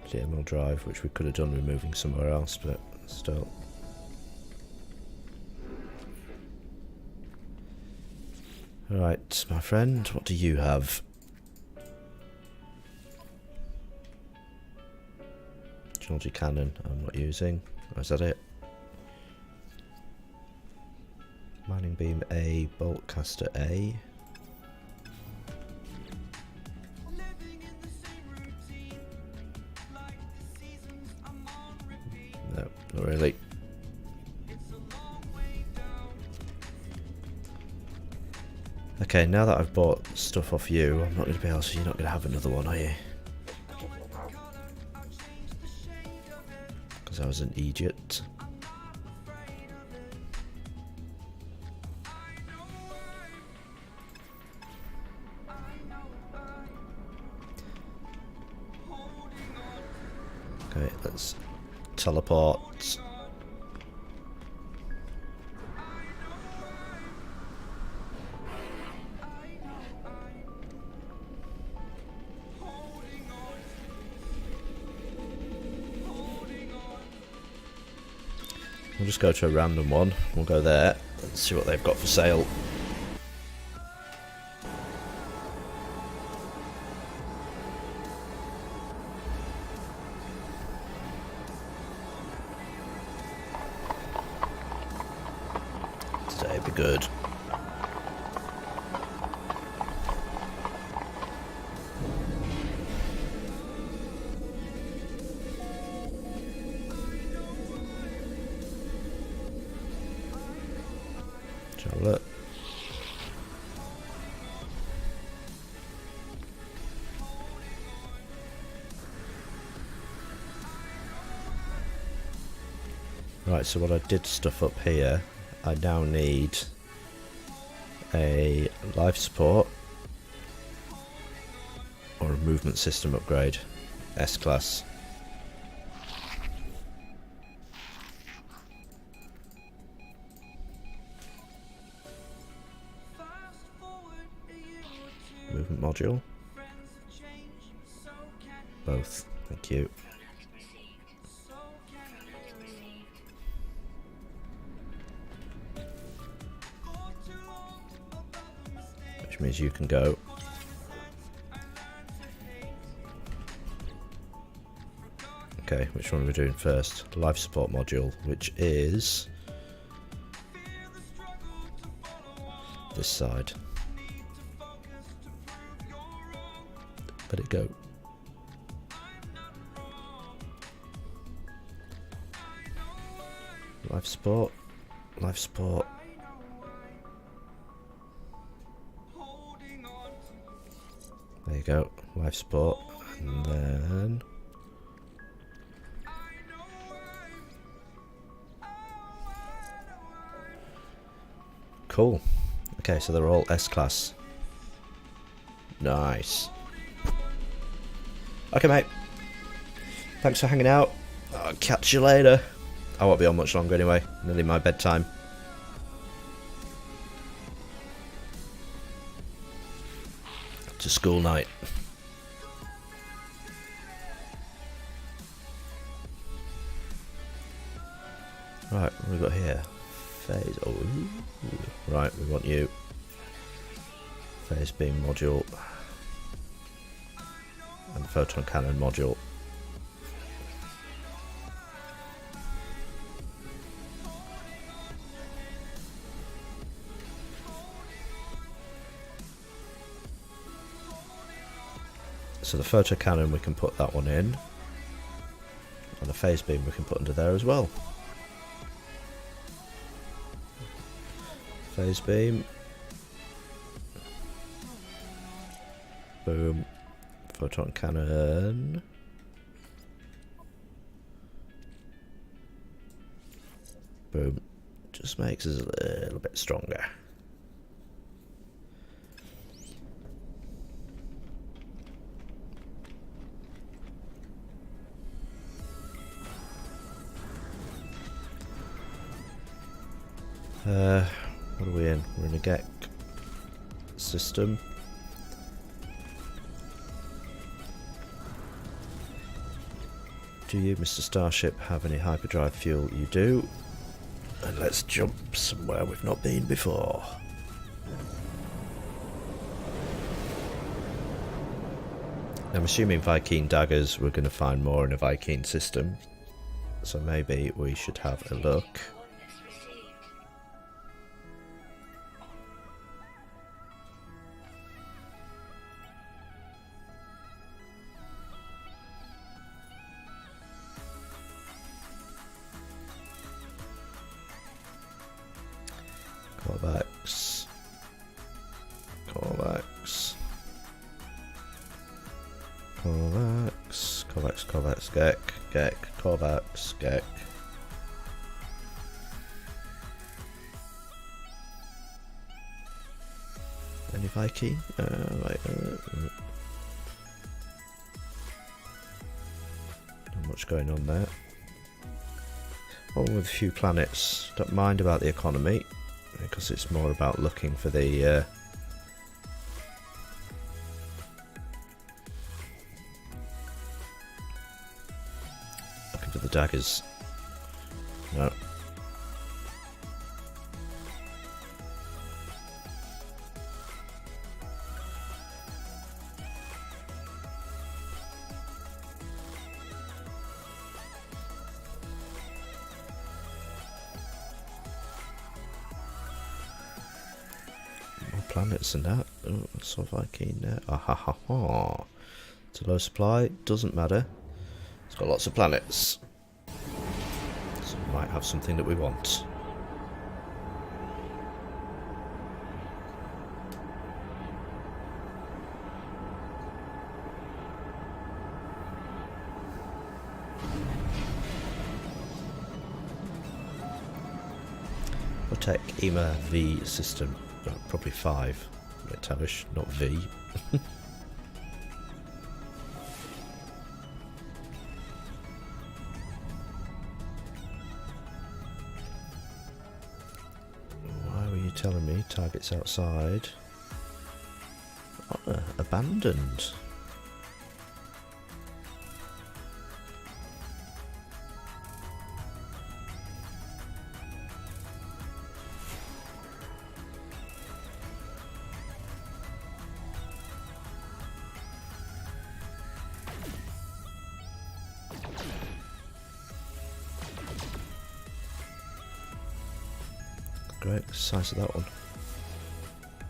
DML drive, which we could have done removing somewhere else, but still. Right, my friend, what do you have? Technology cannon, I'm not using. Oh, is that it? Mining beam A, bolt caster A. No, not really. Okay, now that I've bought stuff off you, I'm not going to be able to. You're not going to have another one, are you? Because I was an idiot. Okay, let's teleport. We'll just go to a random one. We'll go there and see what they've got for sale. Today will be good. Look. Right, so what I did stuff up here, I now need a life support or a movement system upgrade, S-class. Movement module. Both. Thank you. Which means you can go. Okay, which one are we doing first? Life support module, which is this side. Let it go. Life support. Life support. There you go. Life support. And then... Cool. Okay, so they're all S-Class. Nice. Okay, mate. Thanks for hanging out. I'll catch you later. I won't be on much longer anyway. Nearly my bedtime. It's a school night. Right, what have we got here? Phase. Oh, right, we want you. Phase beam module. And photon cannon module. So the photon cannon, we can put that one in. And the phase beam we can put under there as well. Phase beam. Boom. Photon cannon. Boom. Just makes us a little bit stronger. What are we in? We're in a GEC system. Do you, Mr. Starship, have any hyperdrive fuel? You do. And let's jump somewhere we've not been before. I'm assuming Vy'keen daggers, we're going to find more in a Vy'keen system. So maybe we should have a look. Korvax, Korvax, Korvax, Korvax, Korvax, GEC, GEC, Korvax, GEC. Any Vy'keen? Not much going on there. One with a few planets. Don't mind about the economy, because it's more about looking for the looking for the daggers. No. Planets and that. Oh, so Vy'keen there. Ah ha ha ha. It's a low supply, doesn't matter. It's got lots of planets. So we might have something that we want. Protect EMA V system. Probably 5. A bit tavish, not V. Why were you telling me targets outside? Oh, abandoned. Great, size of that one.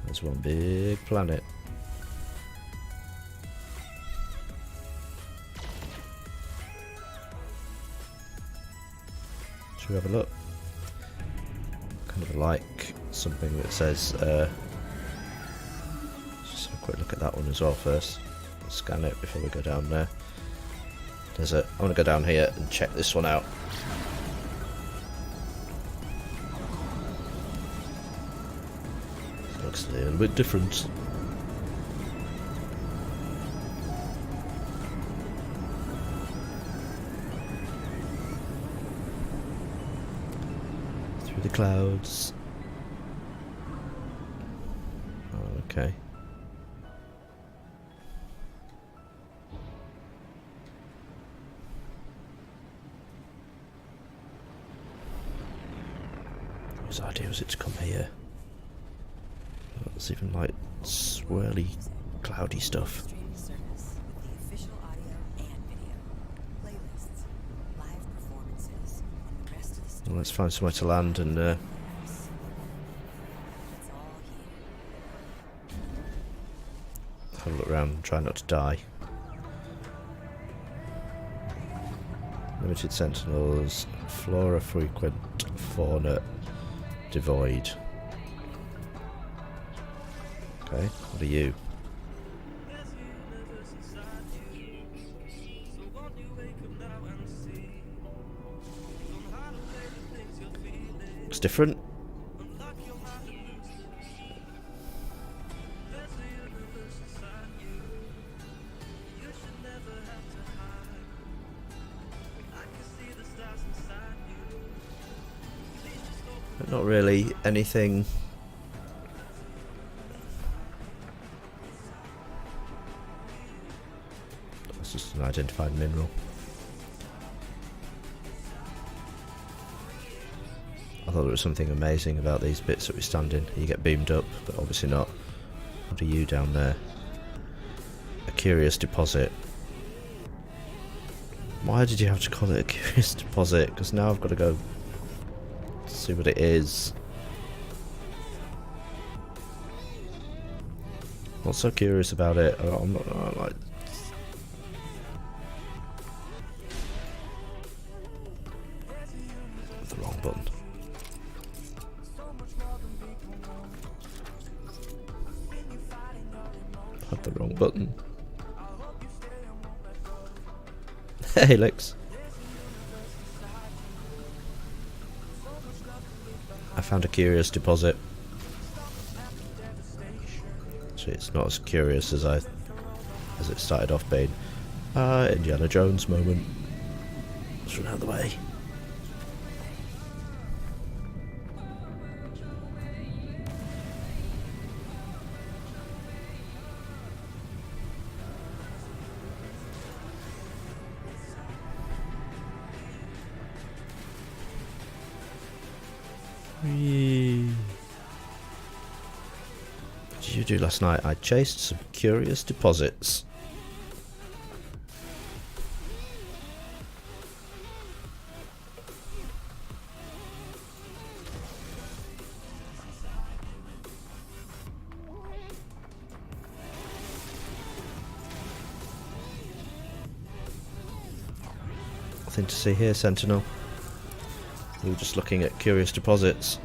There's one big planet. Should we have a look? Kind of like something that says, just have a quick look at that one as well first. Scan it before we go down there. I want to go down here and check this one out. Looks a little bit different. Through the clouds. Oh, okay. Whose idea was it to come here? It's even like swirly, cloudy stuff. Well, let's find somewhere to land and have a look around and try not to die. Limited sentinels, flora frequent, fauna devoid. Okay, what are you? Looks different. But not really anything. That's just an identified mineral. I thought there was something amazing about these bits that we stand in. You get beamed up, but obviously not. What are you down there? A curious deposit. Why did you have to call it a curious deposit? Because now I've got to go see what it is. Not so curious about it. I'm not like. The wrong button. Had the wrong button. Hey, Lex. I found a curious deposit. Actually, it's not as curious as it started off being. Indiana Jones moment. Let's run out of the way. What did you do last night? I chased some curious deposits. Nothing to see here, Sentinel. We were just looking at curious deposits.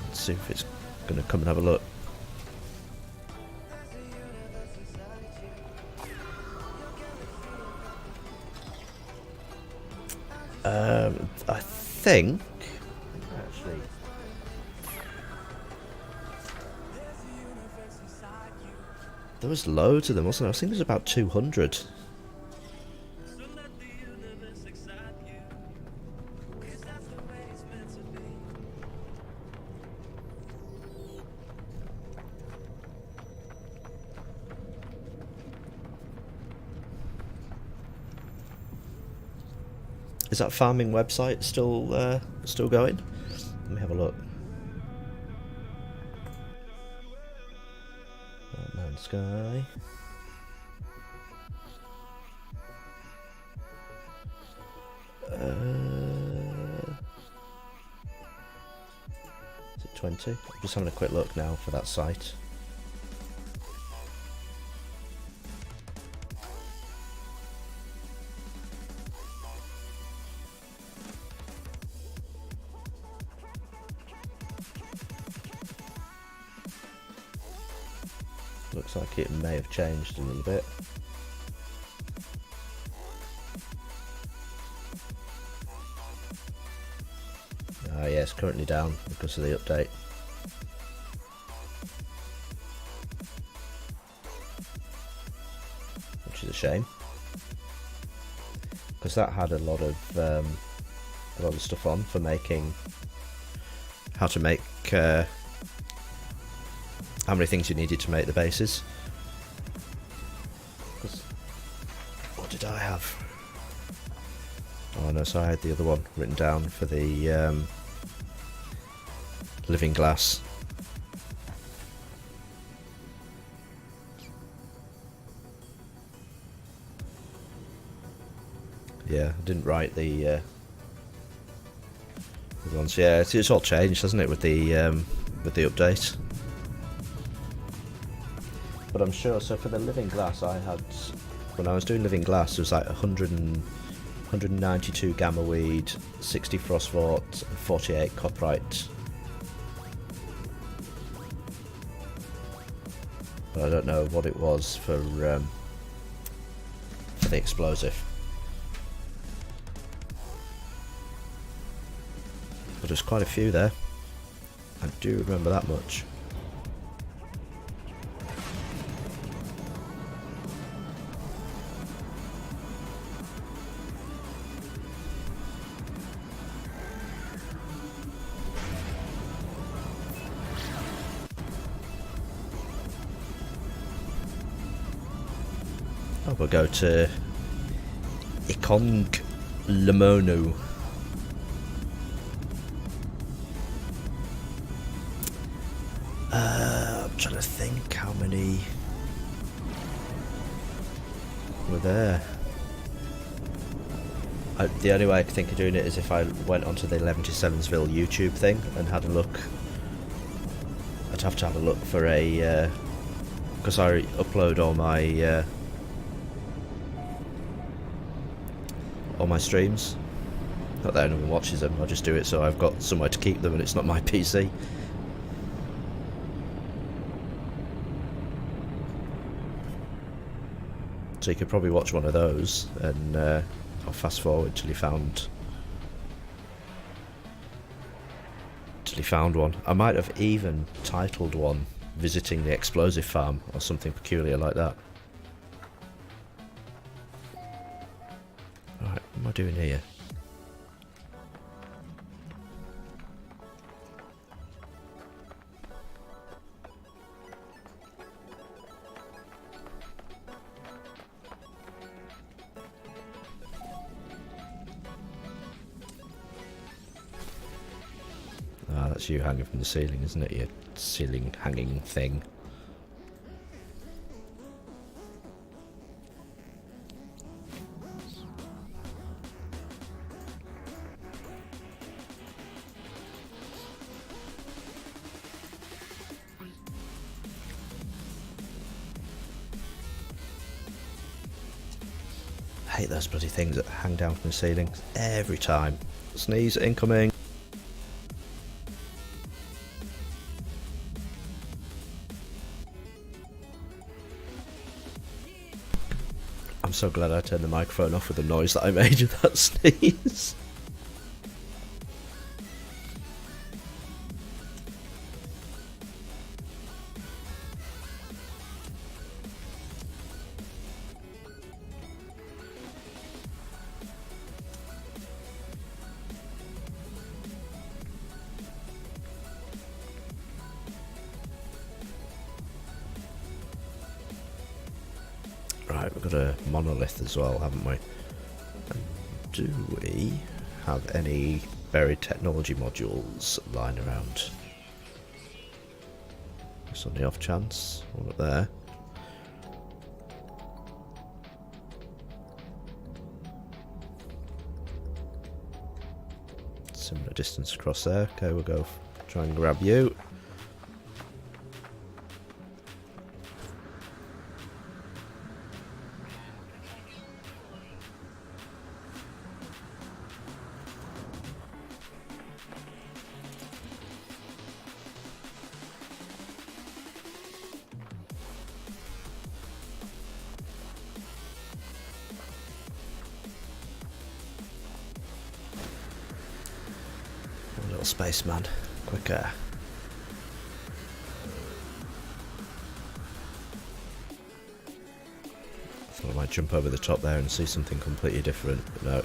Let's see if it's going to come and have a look. I think actually. There was loads of them, wasn't there? I think there's about 200. Is that farming website still going? Let me have a look. Man's Sky. Is it 20? I'm just having a quick look now for that site. Looks like it may have changed a little bit. Ah, yeah, it's currently down because of the update. Which is a shame, because that had a lot of stuff on for making how to make how many things you needed to make the bases. What did I have? Oh no, so I had the other one written down for the living glass. Yeah, I didn't write the ones. Yeah, it's all changed, hasn't it, with the update? But I'm sure. So for the living glass, I had, when I was doing living glass, it was like 192 gamma weed, 60 phosphort, and 48 copperite. But I don't know what it was for the explosive. But there's quite a few there. I do remember that much. Oh, we'll go to Ikong Lemonu. I'm trying to think how many were there. The only way I could think of doing it is if I went onto the 11-7'sville YouTube thing and had a look. I'd have to have a look for a because I upload all my streams. Not that anyone watches them, I just do it so I've got somewhere to keep them and it's not my PC. So you could probably watch one of those and I'll fast forward till you found one. I might have even titled one Visiting the Explosive Farm or something peculiar like that. Alright, what am I doing here? Ah, that's you hanging from the ceiling, isn't it? Your ceiling hanging thing. I hate those bloody things that hang down from the ceiling every time. Sneeze incoming. I'm so glad I turned the microphone off with the noise that I made with that sneeze. Right, we've got a monolith as well, haven't we? And do we have any buried technology modules lying around? Just on the off chance, one up there. Similar distance across there. Okay, we'll go try and grab you. Little spaceman, quicker. I thought I might jump over the top there and see something completely different, but no.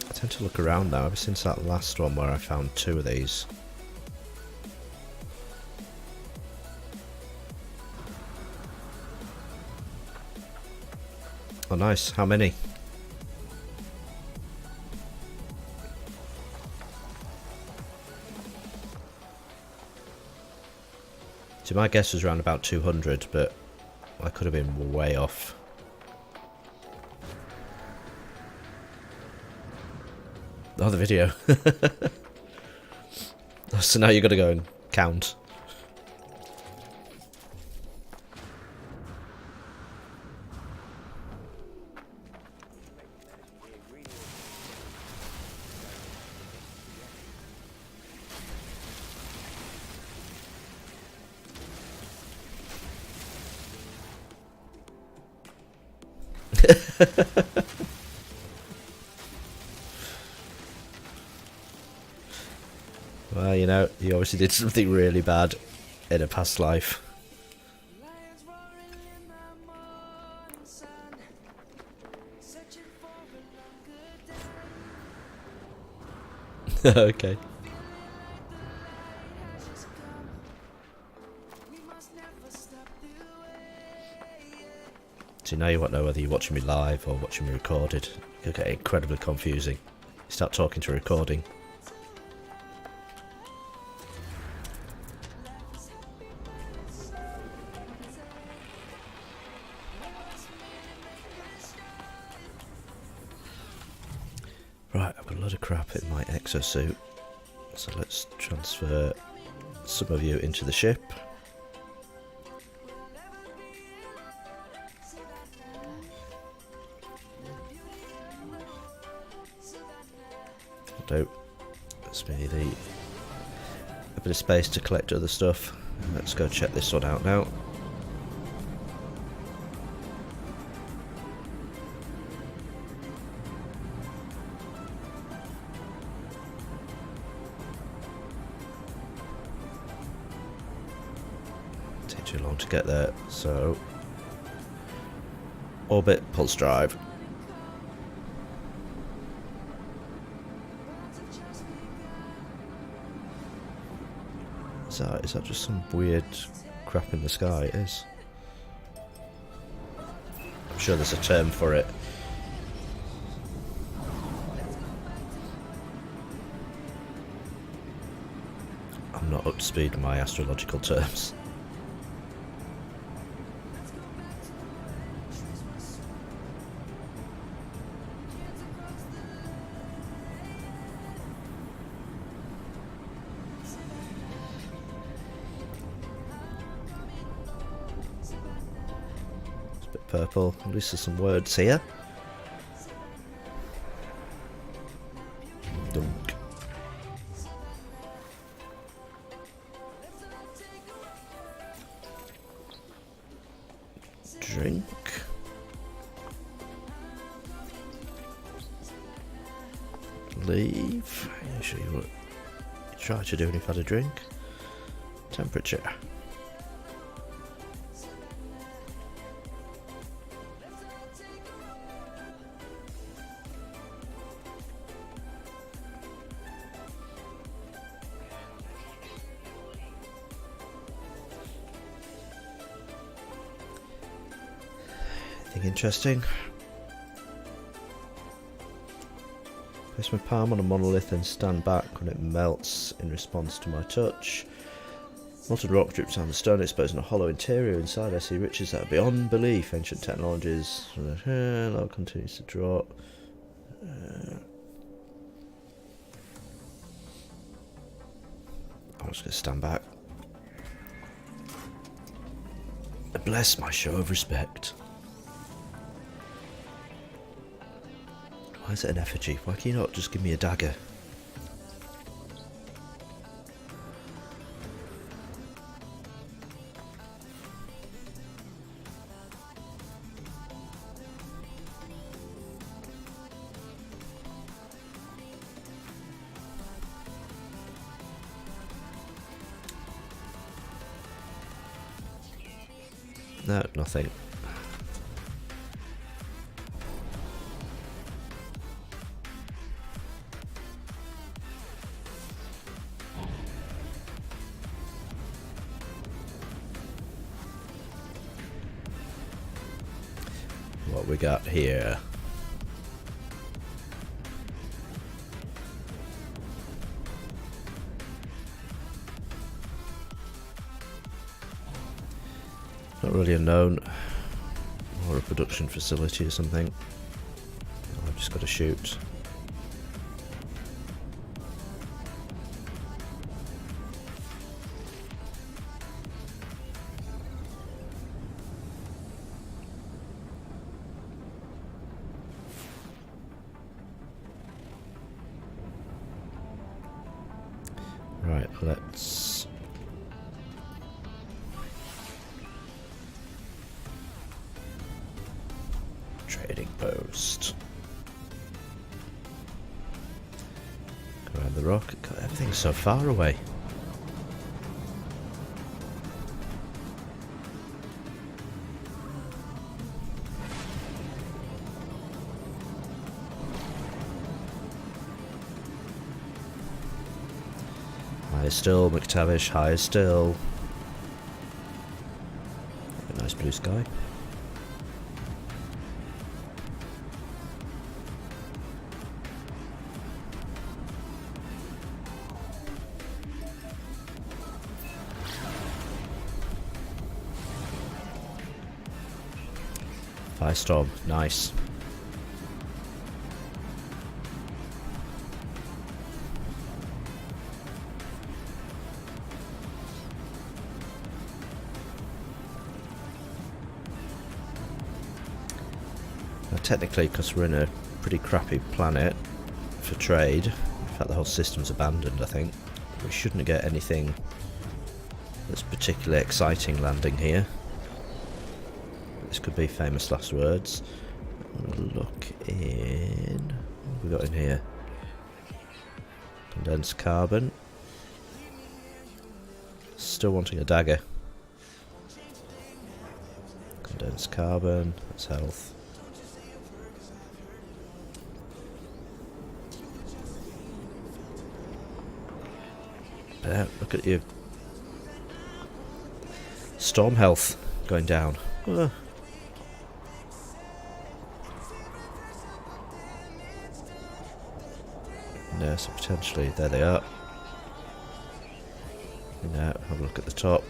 I tend to look around now, ever since that last one where I found 2 of these. Oh nice, how many? So my guess was around about 200, but I could have been way off. Oh, the video. So now you've got to go and count. Well, you know, you obviously did something really bad in a past life. Okay. So now you won't know whether you're watching me live or watching me recorded. It'll get incredibly confusing. You start talking to recording. Right, I've got a lot of crap in my exosuit. So let's transfer some of you into the ship. Let's me a bit of space to collect other stuff. Let's go check this one out now. Take too long to get there, so orbit pulse drive. Is that just some weird crap in the sky? It is. I'm sure there's a term for it. I'm not up to speed with my astrological terms. Purple. At least there's some words here. Dunk. Drink. Leave. You sure you would try to do when you've had a drink? Temperature. Interesting. Place my palm on a monolith and stand back when it melts in response to my touch. Molten rock drips down the stone, exposing a hollow interior. Inside I see riches that are beyond belief. Ancient technologies. Lava continues to drop. I'm just going to stand back. Bless my show of respect. Why is it an effigy? Why can you not just give me a dagger? No, nothing. What we got here? Not really a known or a production facility or something. I've just got to shoot. Right, let's trading post. Go around the rock. God, everything's so far away. Higher still, McTavish, higher still. A nice blue sky. Firestorm, nice. Now technically, because we're in a pretty crappy planet for trade, in fact the whole system's abandoned I think, we shouldn't get anything that's particularly exciting landing here. This could be famous last words. Look in. What have we got in here? Condensed carbon. Still wanting a dagger. Condensed carbon. That's health. Look at you. Storm health going down. No, so potentially, there they are. Now, have a look at the top.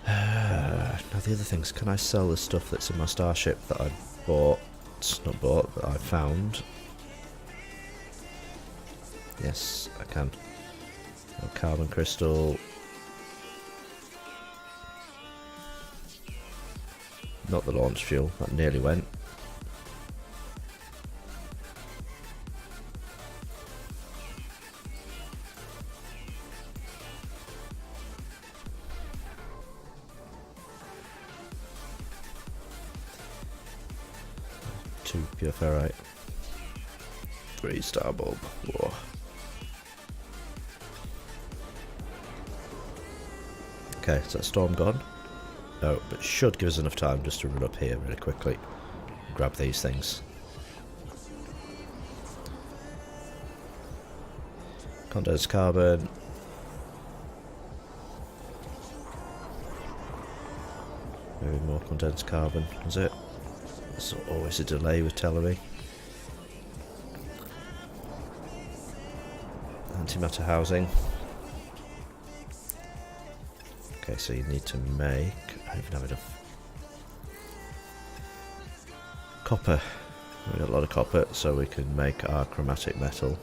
Now the other things, can I sell the stuff that's in my starship that I bought? Not bought, but I found. Yes, I can. Carbon crystal. Not the launch fuel, that nearly went. Two pure ferrite. 3-star bulb. Whoa. Okay, is that storm gone? No, but it should give us enough time just to run up here really quickly and grab these things. Condensed carbon. carrying more condensed carbon, was it? There's always a delay with telling me. Antimatter housing. Okay, so you need to make... I don't even have enough copper. We've got a lot of copper, so we can make our chromatic metal.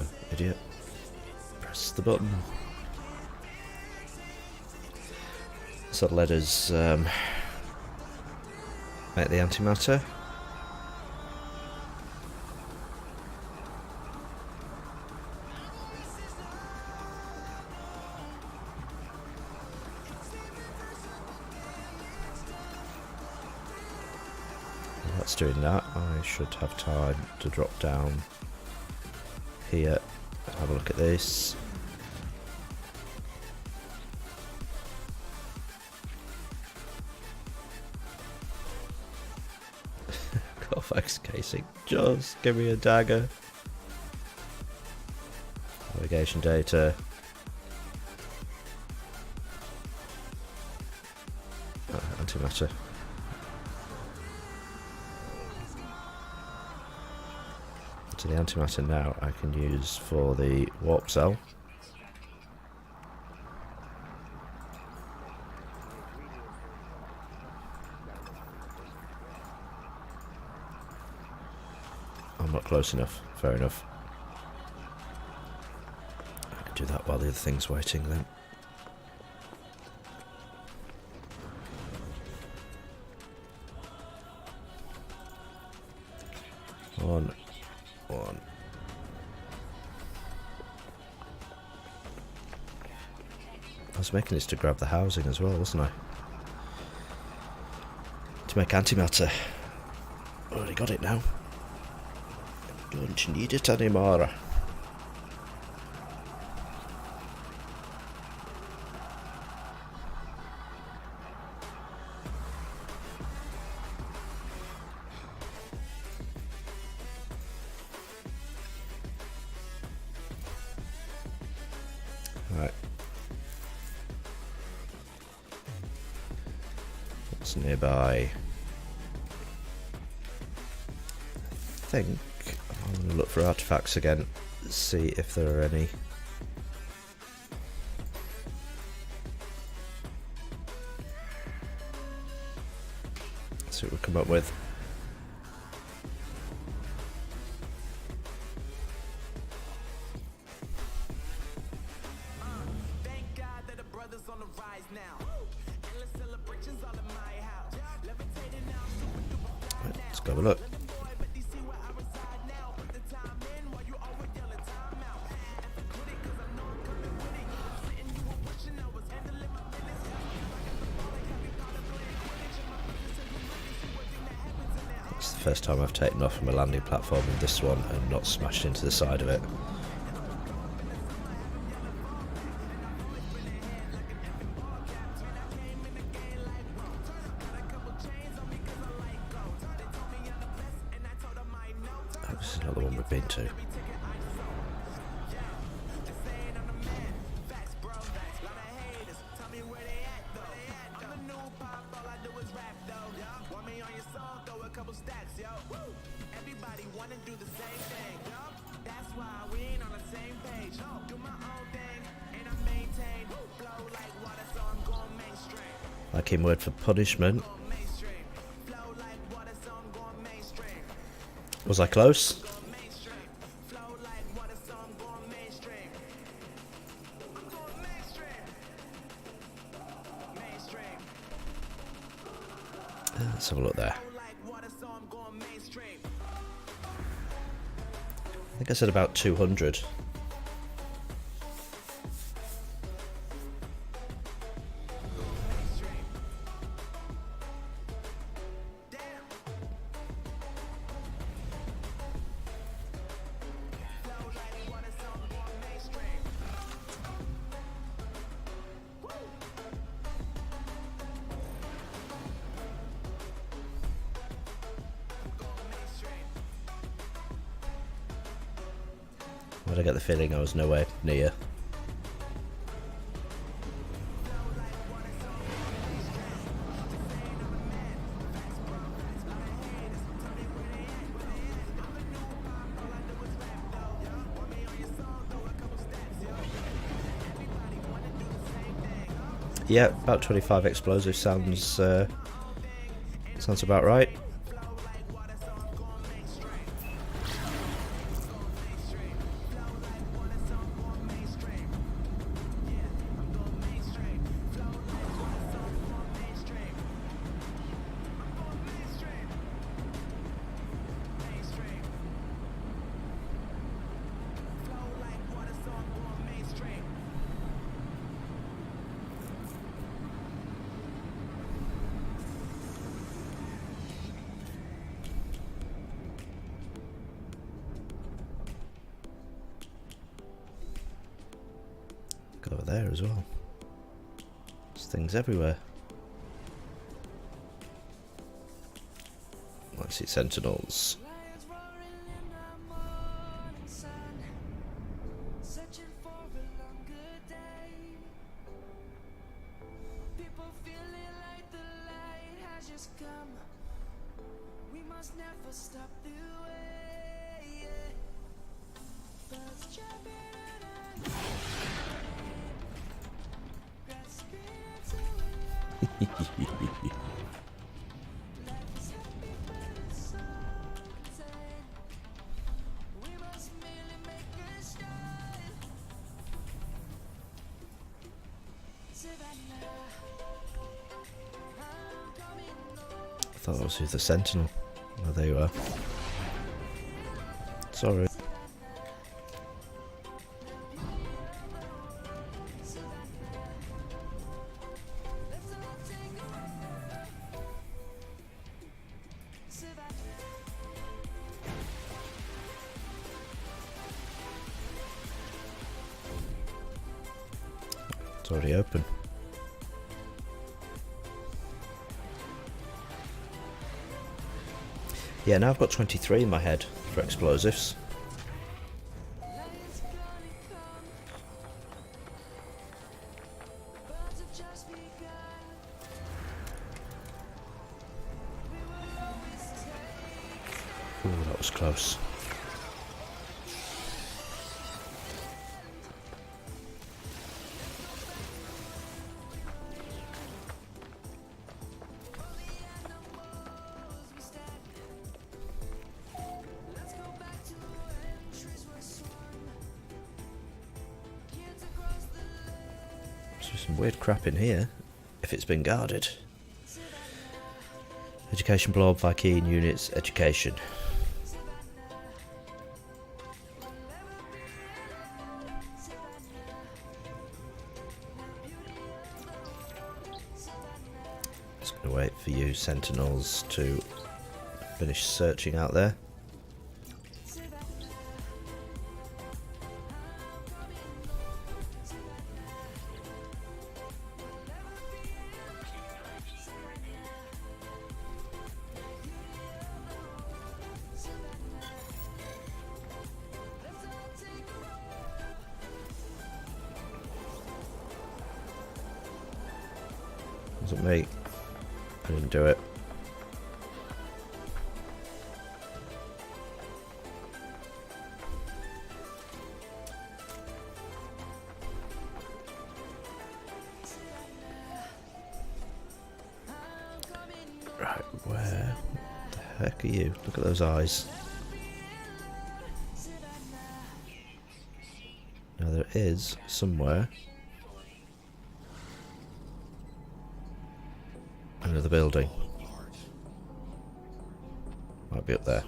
Oh, idiot. Press the button. So let us make the antimatter. That's doing that. I should have time to drop down here and have a look at this. Carfax casing. Just give me a dagger. Navigation data. Antimatter. So the antimatter now I can use for the warp cell. I'm not close enough. Fair enough. I can do that while the other thing's waiting then. One. I was making this to grab the housing as well, wasn't I? To make antimatter. Already got it now. Don't need it anymore. Right. What's nearby? I think I'm going to look for artifacts again, see if there are any. See what we come up with. Right, let's go have a look. It's the first time I've taken off from a landing platform in this one and not smashed into the side of it. Oh, this is another one we've been to. Like in Word for Punishment. Was I close? Let's have a look there. I think I said about 200. Why did I get the feeling I was nowhere near? Yeah, about 25 explosives sounds about right. Go over there as well. There's things everywhere. I see sentinels. I thought that was the sentinel. Oh, there you are. Sorry. It's already open. Yeah, now I've got 23 in my head for explosives. Ooh, that was close. Some weird crap in here, if it's been guarded. Education blob, Vy'keen units, education. Just gonna wait for you sentinels to finish searching out there. Wasn't me. I didn't do it. Right, where the heck are you? Look at those eyes. Now there is somewhere another building. Might be up there.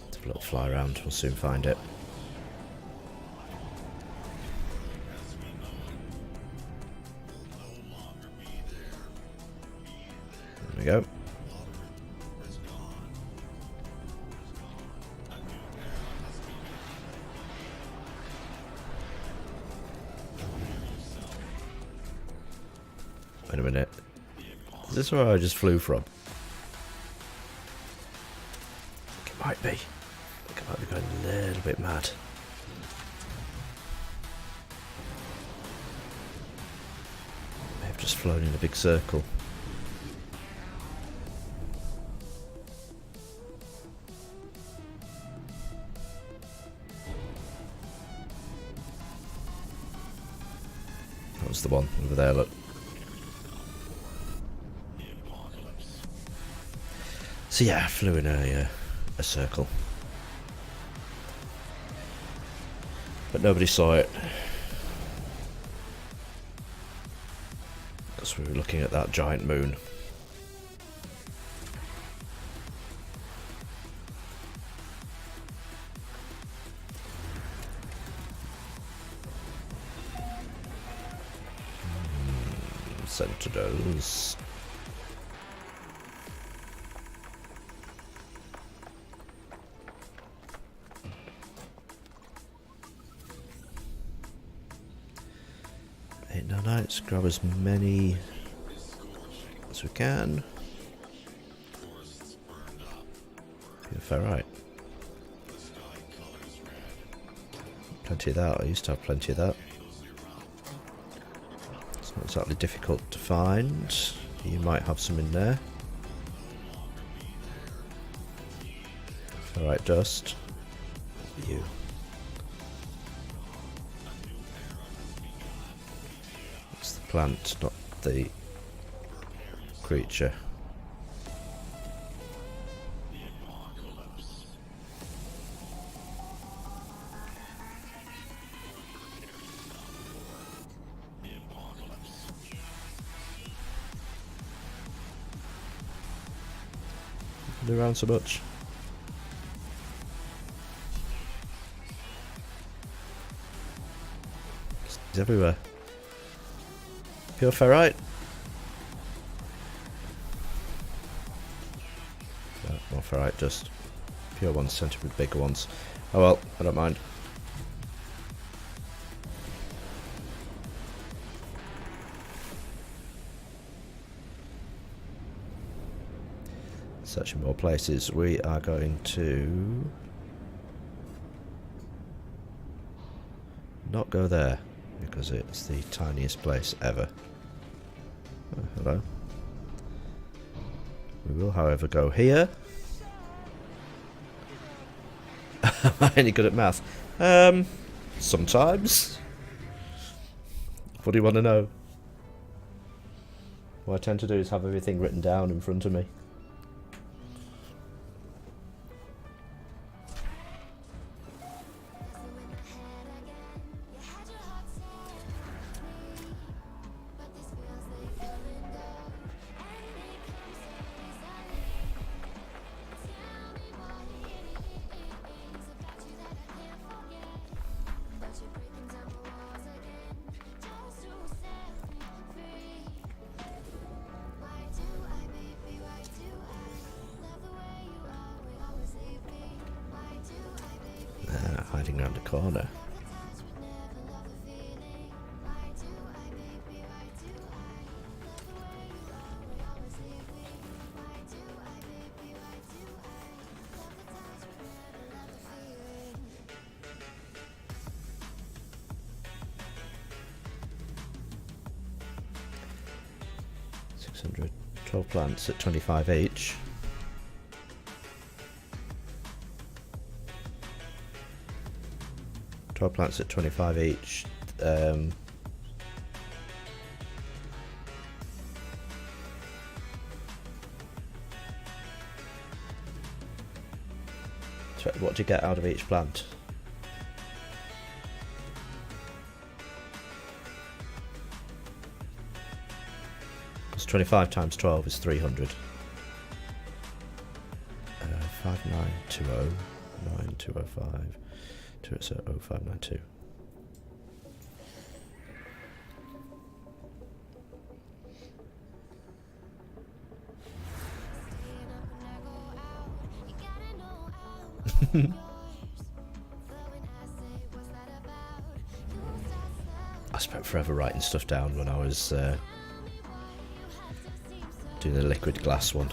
Let's have a little fly around, we'll soon find it. There we go. Wait a minute. Is this where I just flew from? might be. I think I might be going a little bit mad. May have just flown in a big circle. That was the one over there, look. So yeah, I flew in a circle. But nobody saw it. Because we were looking at that giant moon. Sentinels. Now let's grab as many as we can. Yeah, fair right. Plenty of that. I used to have plenty of that. It's not exactly difficult to find. You might have some in there. Alright, dust. You. It's the plant, not the creature. Around so much. It's everywhere. Pure ferrite. No, more ferrite, just pure ones tend to be bigger ones. Oh well, I don't mind. Searching more places. We are going to not go there because it's the tiniest place ever. Oh, hello. We will, however, go here. Am I any good at math? Sometimes. What do you want to know? What I tend to do is have everything written down in front of me. Hiding around the corner. $600, 12 plants at 25 each. Plants at 25 each. What do you get out of each plant? Because 25 times 12 is 300. 5920 9205 20592. I spent forever writing stuff down when I was doing the liquid glass one.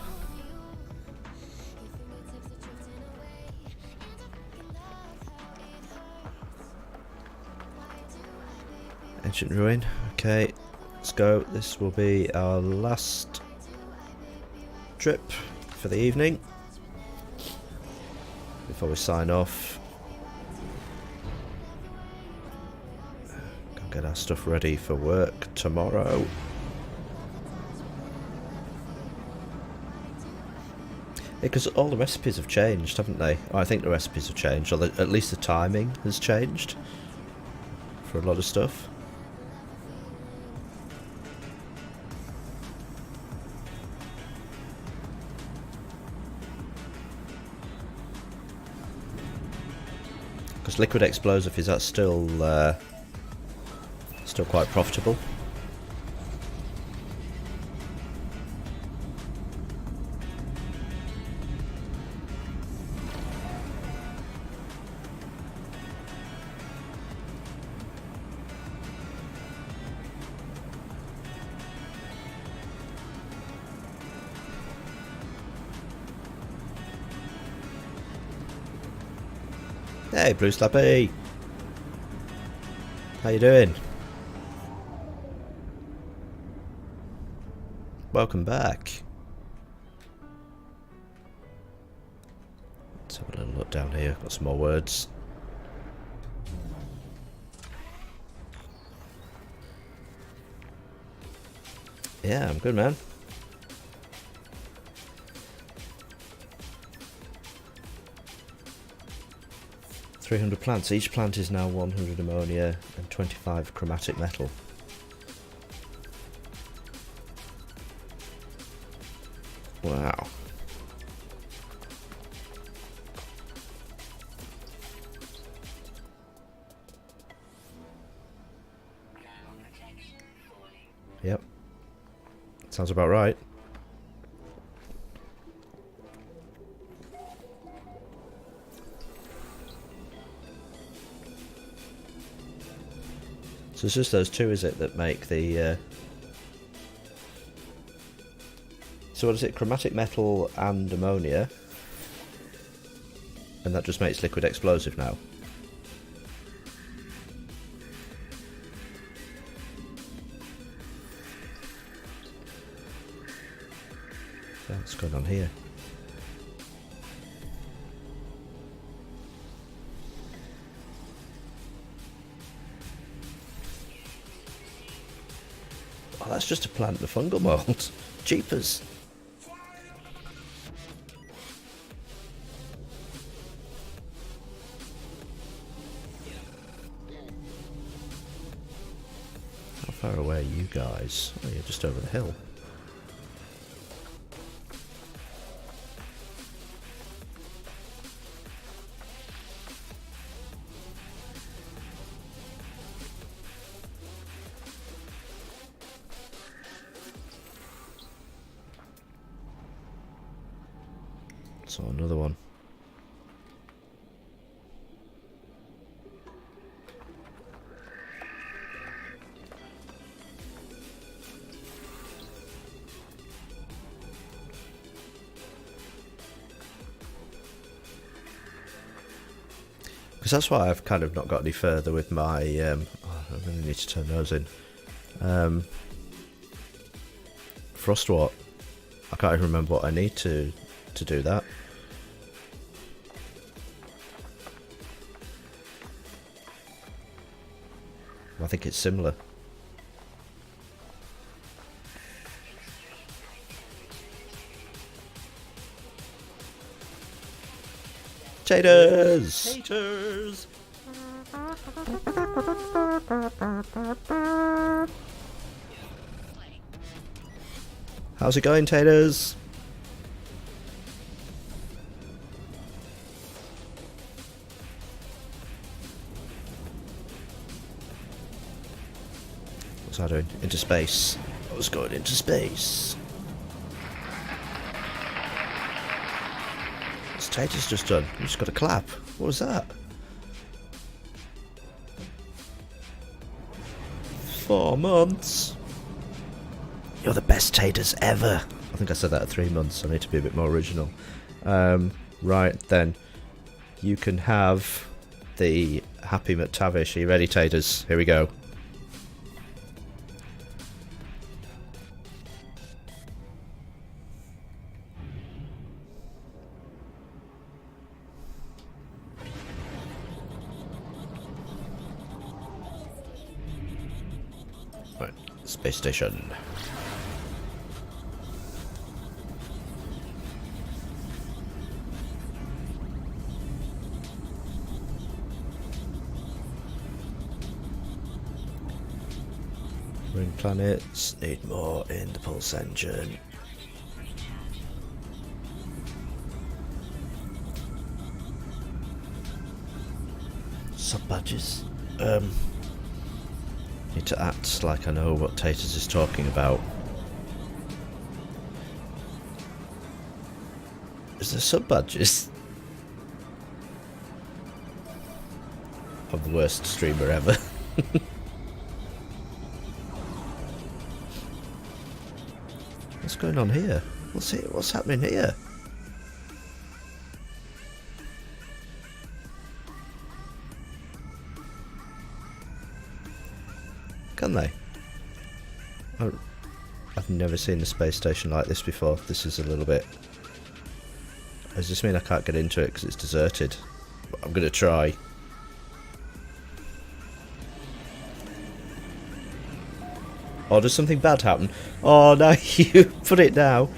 Ancient ruin. Okay, let's go. This will be our last trip for the evening before we sign off. Go get our stuff ready for work tomorrow. Because all the recipes have changed, haven't they? Oh, I think the recipes have changed, or at least the timing has changed for a lot of stuff. Because liquid explosive, is that still quite profitable? Hey, Blue Slappy! How you doing? Welcome back. Let's have a little look down here. Got some more words. Yeah, I'm good, man. $300 plants. Each plant is now 100 ammonia and 25 chromatic metal. Wow. Yep. Sounds about right. So it's just those two, is it, that make the... So what is it? Chromatic metal and ammonia. And that just makes liquid explosive now. So what's going on here? Oh, that's just a plant with fungal mold. Jeepers. How far away are you guys? Oh, you're just over the hill. So another one. Because that's why I've kind of not got any further with my... I really need to turn those in. Frostwort. I can't even remember what I need to do that. I think it's similar. Taters! Taters! How's it going, Taters? What's I doing? Into space. I was going into space. What's Taters just done? You just got a clap. What was that? 4 months. You're the best Taters ever. I think I said that at 3 months. I need to be a bit more original. Right then. You can have the Happy McTavish. Are you ready, Taters? Here we go. Right, space station. Ring planets need more in the pulse engine. Sub badges. Need to act like I know what Taters is talking about. Is there sub badges? I'm the worst streamer ever. What's going on here? What's happening here? Can they? Oh, I've never seen a space station like this before. This is a little bit... Does this mean I can't get into it because it's deserted? I'm going to try. Oh, does something bad happen? Oh, no, you put it down.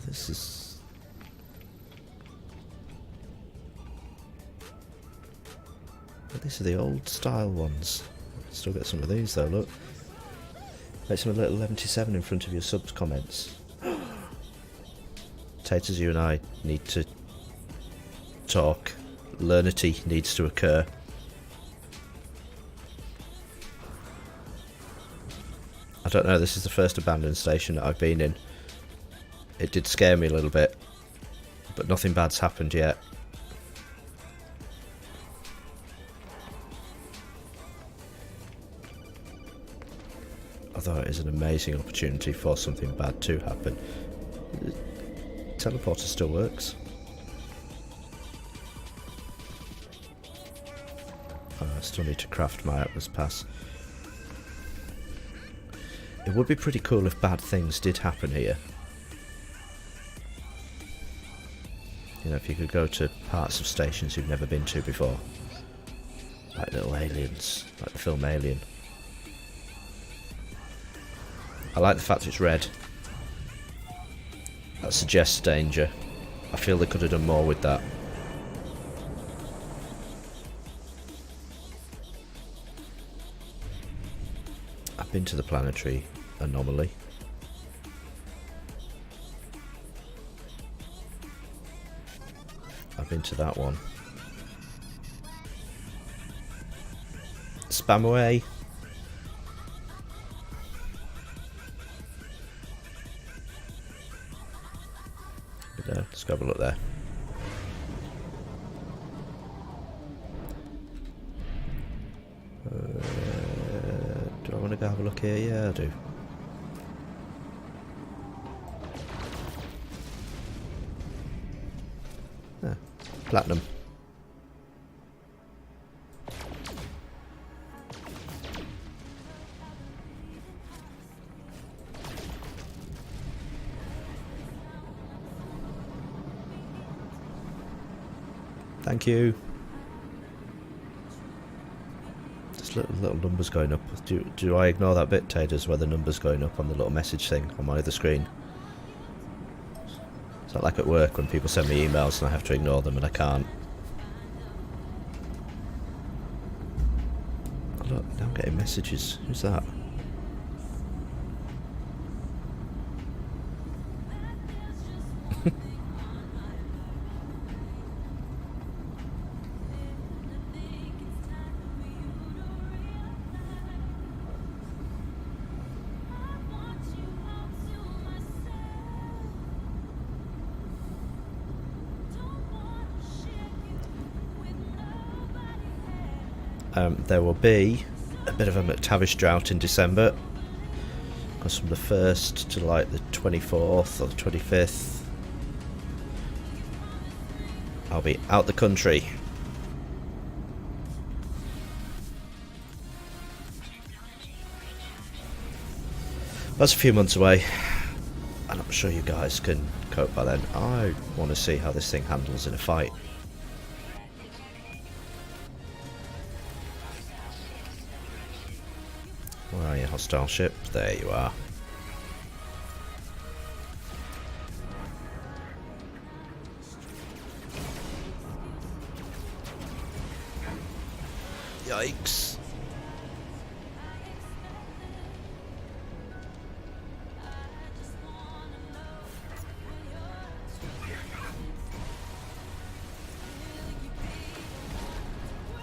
This is... Well, these are the old style ones. Still get some of these though, look. Makes them a little 77 in front of your subs comments. Taters, you and I need to talk. Learnity needs to occur. I don't know, this is the first abandoned station that I've been in. It did scare me a little bit, but nothing bad's happened yet. Although it is an amazing opportunity for something bad to happen. The teleporter still works. I still need to craft my Atlas Pass. It would be pretty cool if bad things did happen here. You know, if you could go to parts of stations you've never been to before. Like little aliens, like the film Alien. I like the fact it's red. That suggests danger. I feel they could have done more with that. I've been to the planetary anomaly. I've been to that one. Spam away. Let's go have a look there. Do I want to go have a look here? Yeah, I do. Ah, platinum. Thank you. Just little numbers going up. Do I ignore that bit, Taters, where the numbers going up on the little message thing on my other screen? It's not like at work when people send me emails and I have to ignore them and I can't. Oh look, now I'm getting messages. Who's that? There will be a bit of a McTavish drought in December. Goes from the 1st to like the 24th or the 25th. I'll be out the country. That's a few months away, and I'm sure you guys can cope by then. I want to see how this thing handles in a fight. Where are you, hostile ship? There you are. Yikes.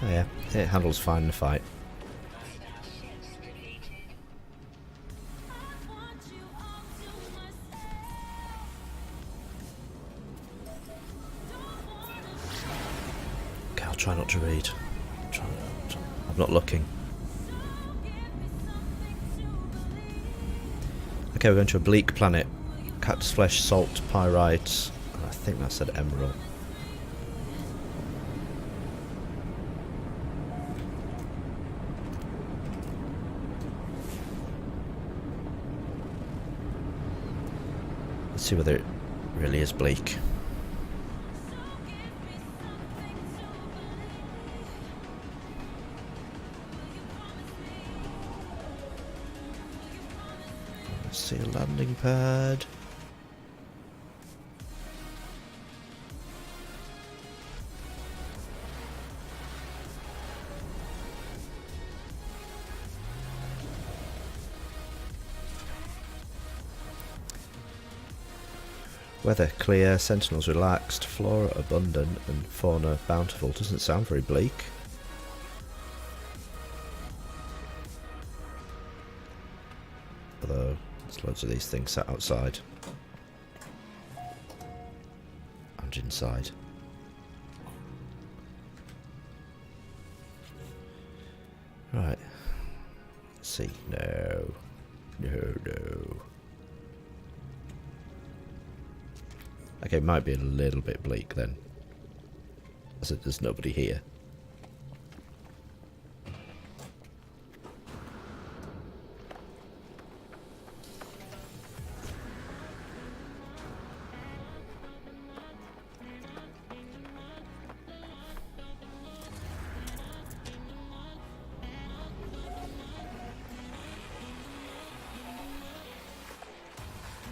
Oh yeah, it handles fine in the fight. Okay, I'll try not to read. I'm not looking. Okay, we're going to a bleak planet. Cactus flesh, salt, pyrite. I think that said emerald. Let's see whether it really is bleak. Let's see a landing pad. Weather clear, sentinels relaxed, flora abundant and fauna bountiful. Doesn't sound very bleak. Although there's loads of these things sat outside. And inside. Right. Let's see. No. No. Okay, it might be a little bit bleak then. As if there's nobody here.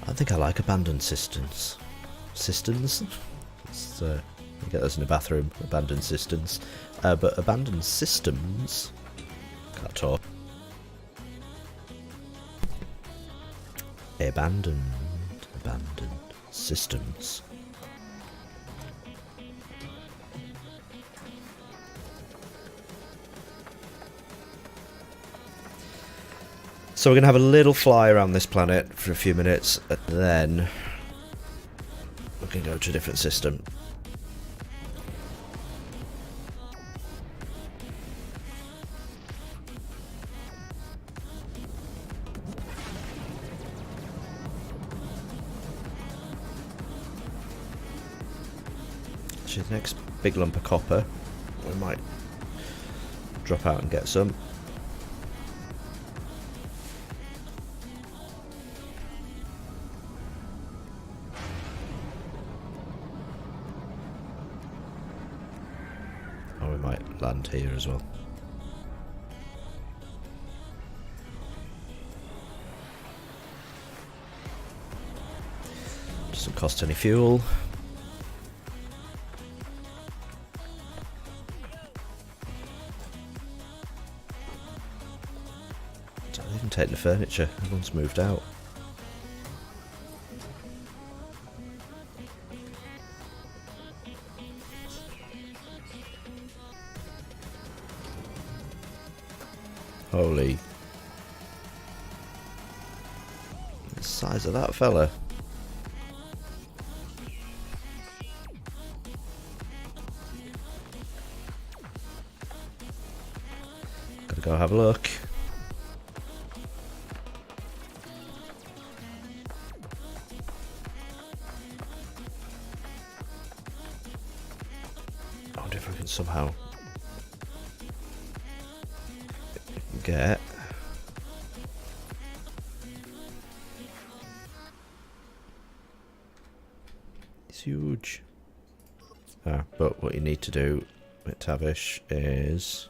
I think I like abandoned cisterns. Cisterns? You get those in a bathroom, abandoned cisterns. But abandoned systems... Can't talk. Abandoned systems. So we're going to have a little fly around this planet for a few minutes, and then we can go to a different system. Actually, the next big lump of copper, we might drop out and get some. Land here as well. Doesn't cost any fuel. Don't even take the furniture, everyone's moved out. Holy. The size of that fella. Gotta go have a look. somehow get it's huge. But what you need to do with Tavish is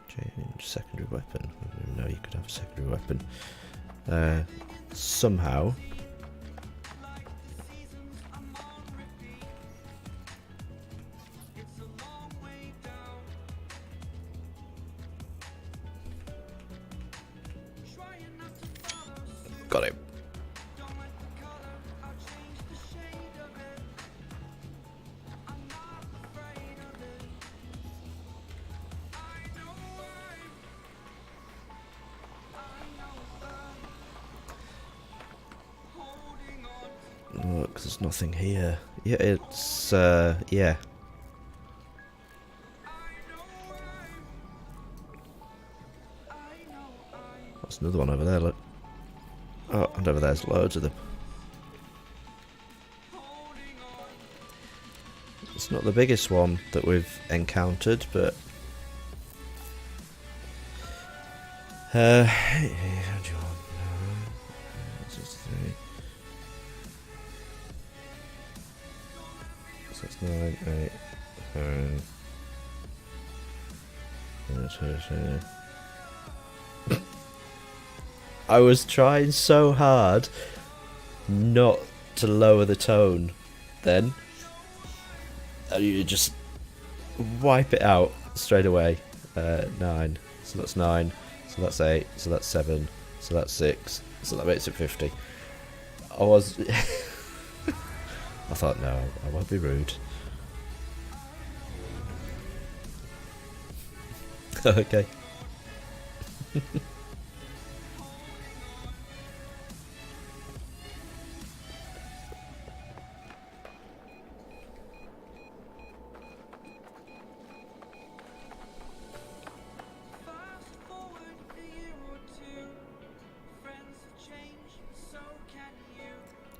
change secondary weapon. I didn't even know you could have a secondary weapon. Somehow got it. Look, there's nothing here. Yeah, it's yeah. There's another one over there, look. Oh, and over there's loads of them. It's not the biggest one that we've encountered, but how do you want? 63. So it's 9, 8, 9. I was trying so hard not to lower the tone then. And you just wipe it out straight away. 9. So that's 9. So that's 8. So that's 7. So that's 6. So that makes it 50. I was... I thought, no, I won't be rude. Okay.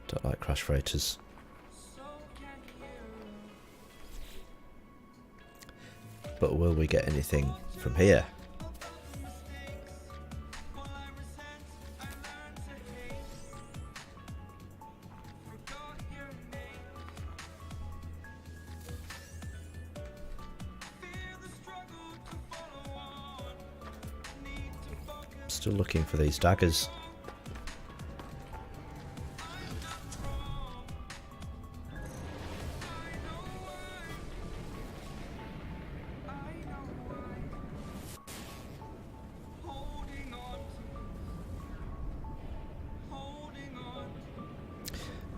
Don't like crash freighters. But will we get anything from here? Still looking for these daggers.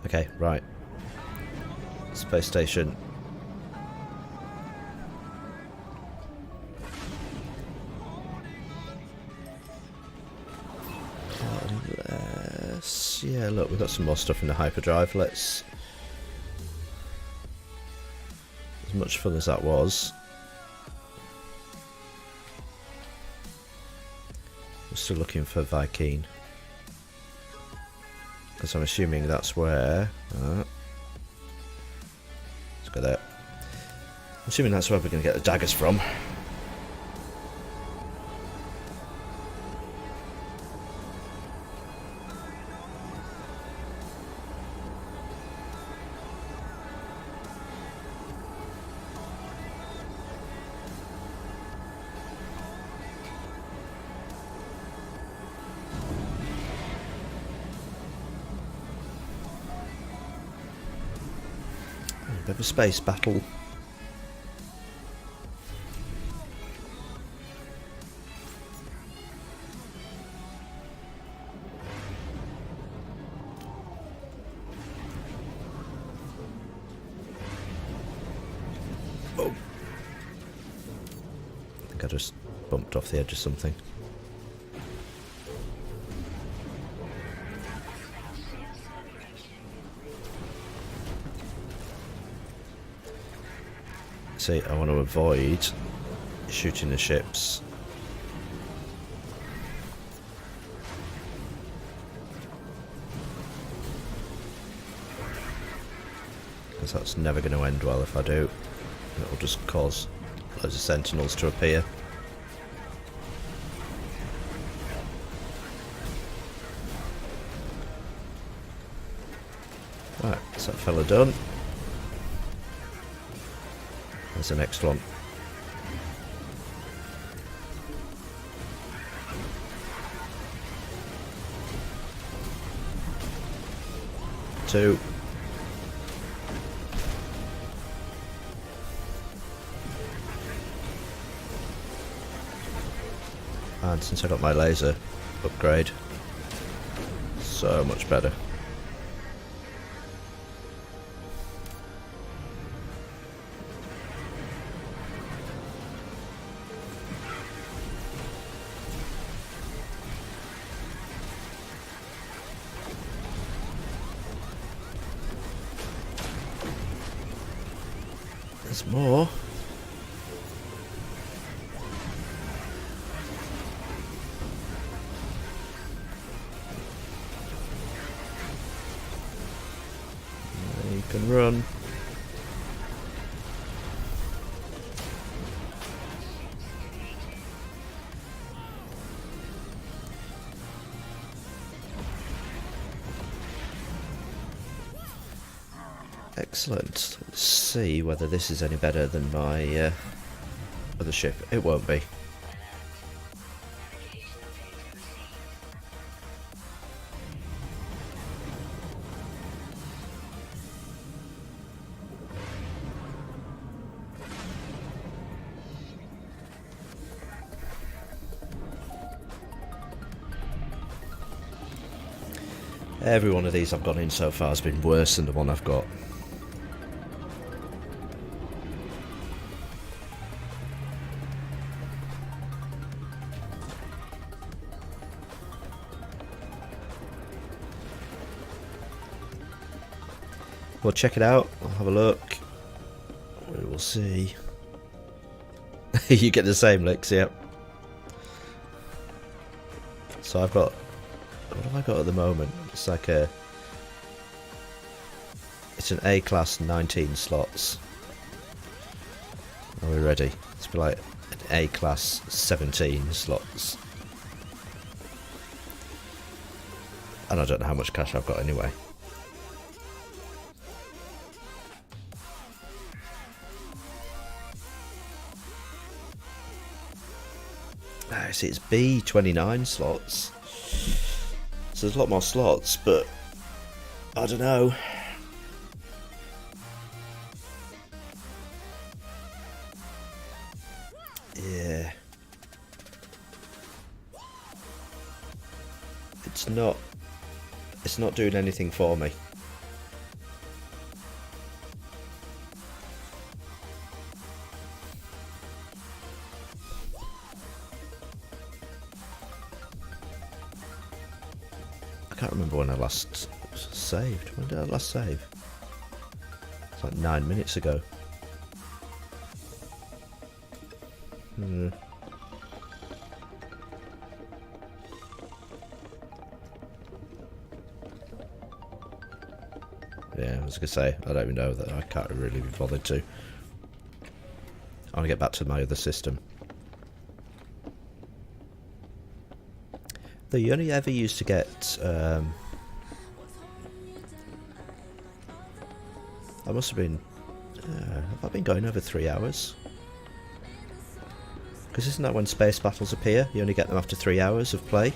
Okay, right. Space station. Yeah, look, we've got some more stuff in the hyperdrive. Let's... As much fun as that was, we're still looking for Vy'keen. Because I'm assuming that's where... let's go there. I'm assuming that's where we're going to get the daggers from. A bit of a space battle. Oh. I think I just bumped off the edge of something. See, I want to avoid shooting the ships. because that's never going to end well if I do. It'll just cause loads of sentinels to appear. Right, is that fella done? There's the next one. Two. And since I got my laser upgrade, so much better. There's more. You can run. Excellent. Let's see whether this is any better than my other ship. It won't be. Every one of these I've gone in so far has been worse than the one I've got. We'll check it out, we'll have a look, we will see. You get the same licks, yep. So I've got, what have I got at the moment? It's like a, it's an A class 19 slots. Are we ready? It's be like an A class 17 slots. And I don't know how much cash I've got anyway. See, it's B 29 slots, so there's a lot more slots, but I don't know. Yeah, it's not doing anything for me. I can't remember when I last saved. When did I last save? It's like 9 minutes ago. Yeah, I was gonna say, I don't even know that I can't really be bothered to. I want to get back to my other system. Though you only ever used to get, I must have been, have I been going over 3 hours? Because isn't that when space battles appear? You only get them after 3 hours of play?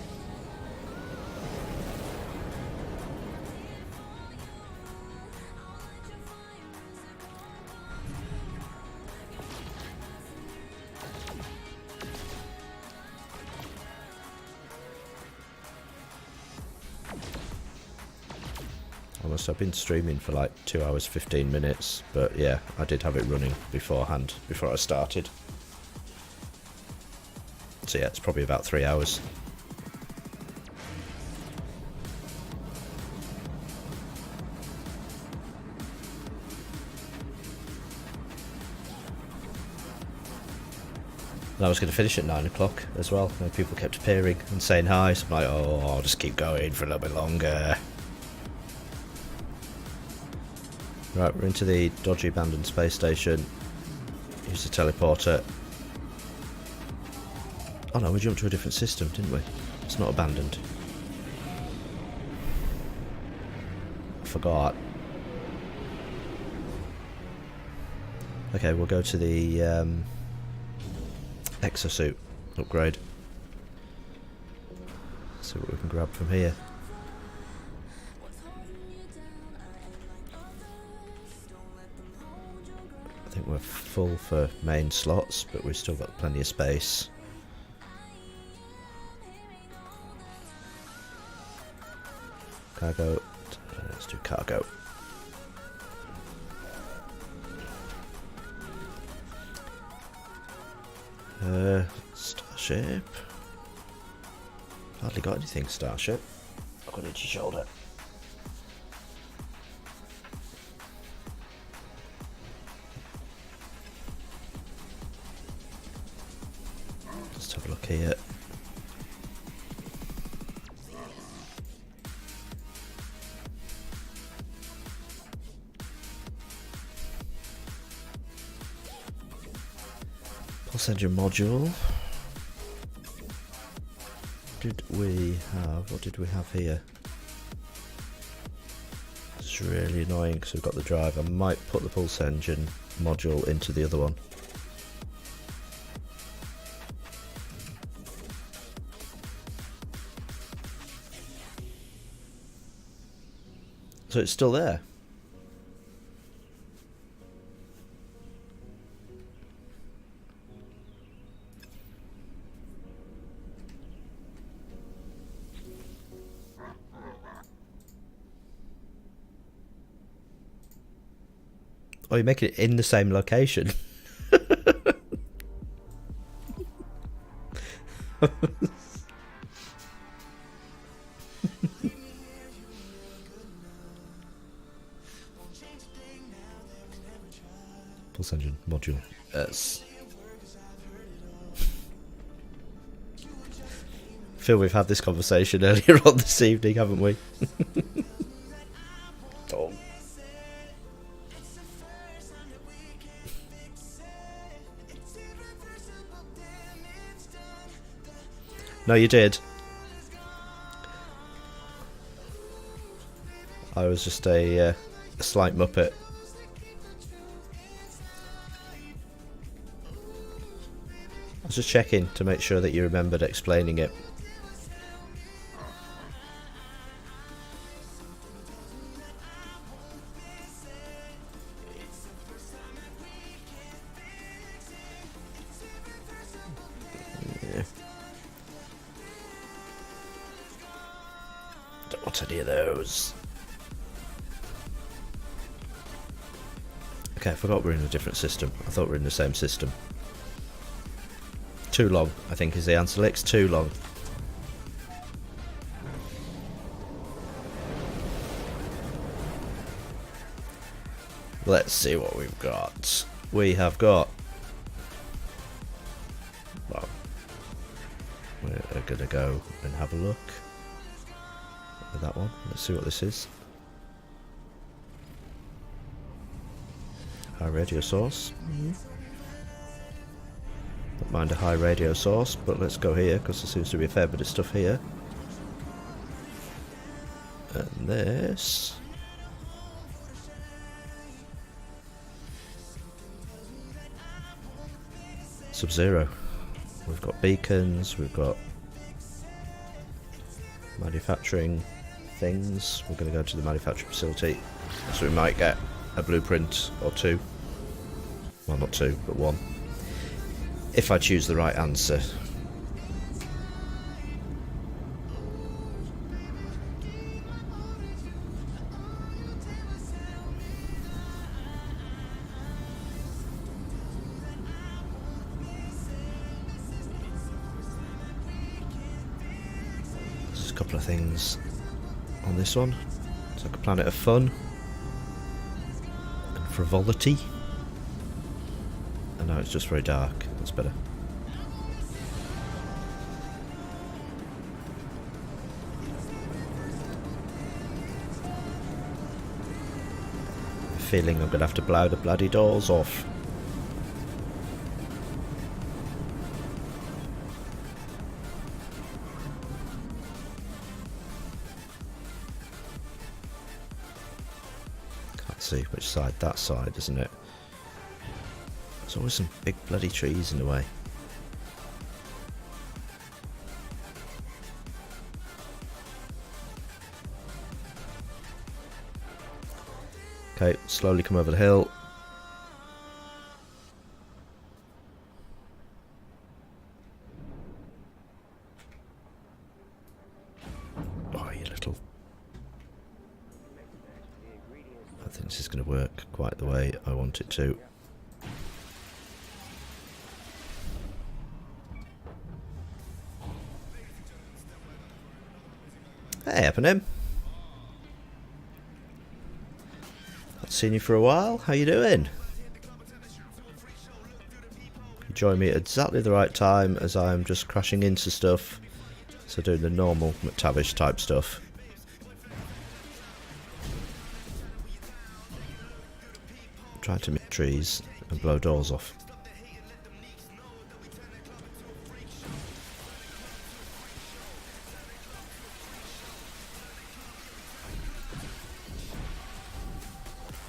I've been streaming for like 2 hours 15 minutes, but yeah, I did have it running beforehand, before I started. So yeah, it's probably about 3 hours. And I was going to finish at 9 o'clock as well, and people kept appearing and saying hi, so I'm like, oh, I'll just keep going for a little bit longer. Right, we're into the dodgy abandoned space station. Use the teleporter. Oh no, we jumped to a different system, didn't we? It's not abandoned. I forgot. Okay, we'll go to the exosuit upgrade. See what we can grab from here. I think we're full for main slots, but we've still got plenty of space. Cargo. Let's do cargo. Starship. Hardly got anything, Starship. I've got an itchy shoulder. Let's have a look here. Pulse engine module. What did we have here? It's really annoying because we've got the drive. I might put the pulse engine module into the other one. So it's still there. Oh, you make it in the same location. Pulse engine module. Yes. Phil, we've had this conversation earlier on this evening, haven't we? Oh. No, you did. I was just a slight muppet. I was just checking to make sure that you remembered explaining it. Don't want any of those. Okay, I forgot we're in a different system. I thought we were in the same system. Too long, I think, is the answer, Lix. Too long. Let's see what we've got. We have got... Well, we're going to go and have a look at that one. Let's see what this is. High radio source. Don't mind a high radio source, but let's go here because there seems to be a fair bit of stuff here. And this. Sub-Zero. We've got beacons, we've got manufacturing things. We're going to go to the manufacturing facility, so we might get a blueprint or two. Well, not two, but one. If I choose the right answer. There's a couple of things on this one. It's like a planet of fun and frivolity. And now it's just very dark. That's better. feeling I'm going to have to blow the bloody doors off. Can't see which side, that side, isn't it? There's always some big bloody trees in the way. Okay, slowly come over the hill. Oh, you little... I think this is going to work quite the way I want it to. Hey, Eponym. Not seen you for a while. How you doing? You join me at exactly the right time as I'm just crashing into stuff. So doing the normal McTavish type stuff. Trying to meet trees and blow doors off.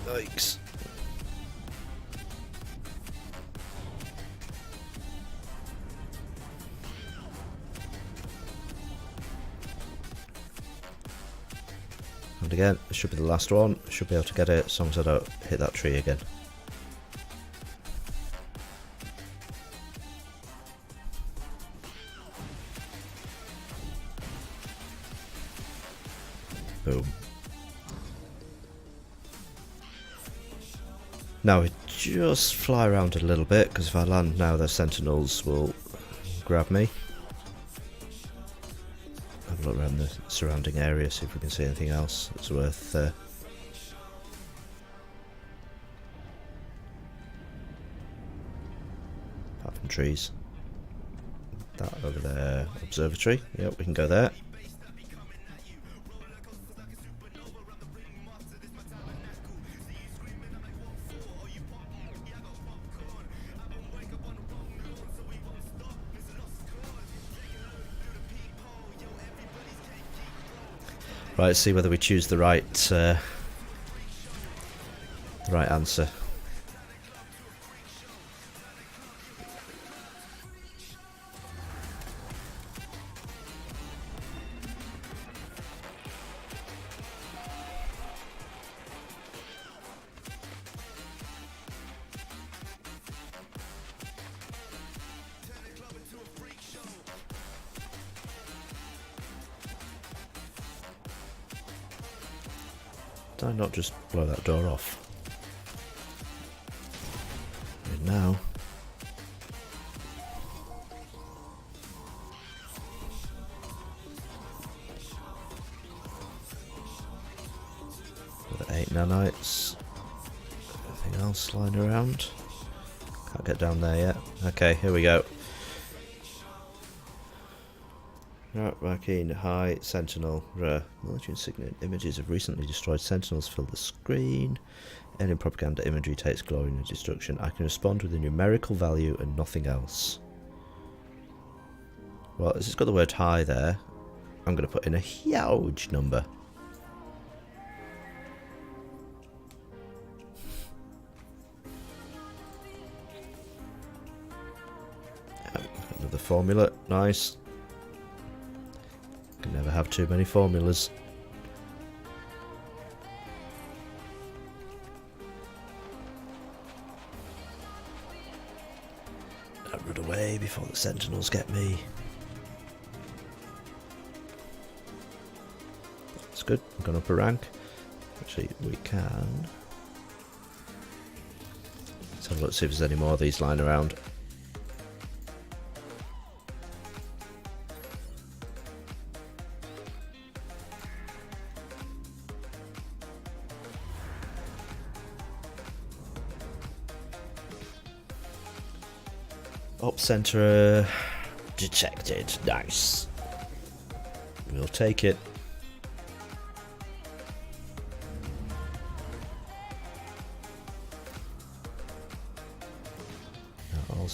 Yikes. And again, this should be the last one. Should be able to get it as long as I don't hit that tree again. Boom. Now we just fly around a little bit, because if I land now, the sentinels will grab me. Have a look around the surrounding area, see if we can see anything else that's worth apart from trees. That over there, observatory. Yep, we can go there. Right, let's see whether we choose the right answer. Did I not just blow that door off? And now... Got 8 nanites. Anything else lying around? Can't get down there yet. Okay, here we go. Right, Rakeen, hi, Sentinel, military insignia images of recently destroyed Sentinels fill the screen. Alien propaganda imagery takes glory in the destruction. I can respond with a numerical value and nothing else. Well, as it's got the word hi there, I'm going to put in a huge number. Another formula, nice. Can never have too many formulas. I'll run away before the sentinels get me. That's good, I've gone up a rank. Actually, we can. Let's have a look, see if there's any more of these lying around. Op center detected. Nice. We'll take it.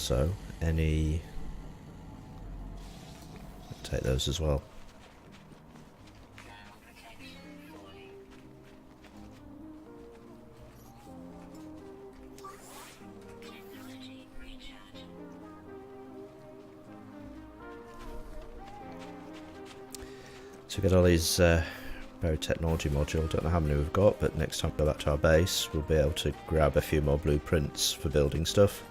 Also, any... I'll take those as well. So we get all these buried technology module. Don't know how many we've got, but next time we go back to our base, we'll be able to grab a few more blueprints for building stuff.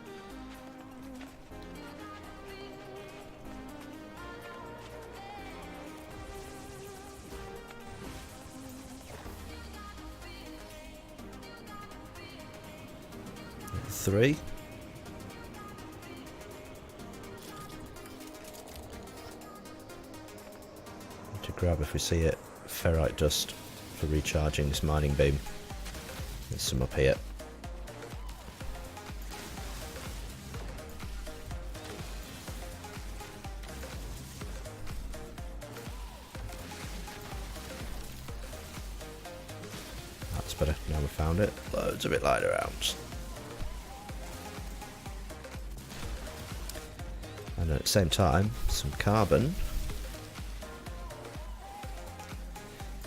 Three. To grab, if we see it, ferrite dust for recharging this mining beam. There's some up here. That's better, now we found it. Loads of it lying around. And at the same time, some carbon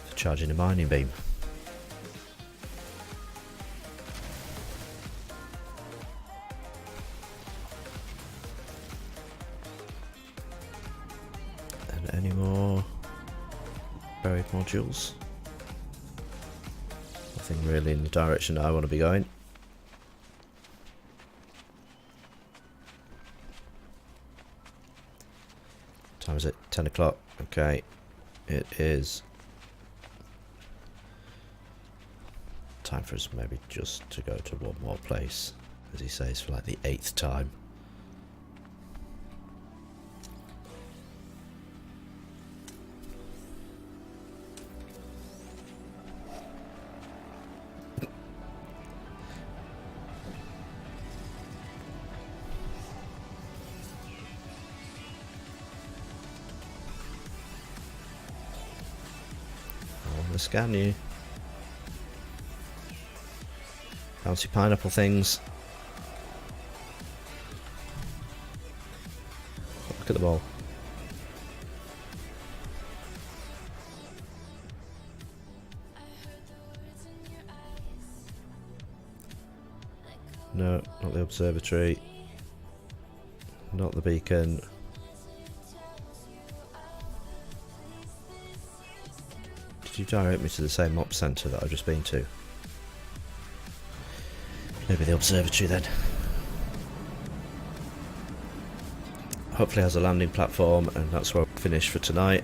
for charging a mining beam. And any more buried modules? Nothing really in the direction I want to be going. Time is it? 10 o'clock. Okay, it is time for us maybe just to go to one more place, as he says, for like the 8th time. Scan you. Bouncy pineapple things. Look at the ball. No, not the observatory. Not the beacon. Did you direct me to the same op centre that I've just been to? Maybe the observatory then. Hopefully it has a landing platform, and that's where we'll finish for tonight.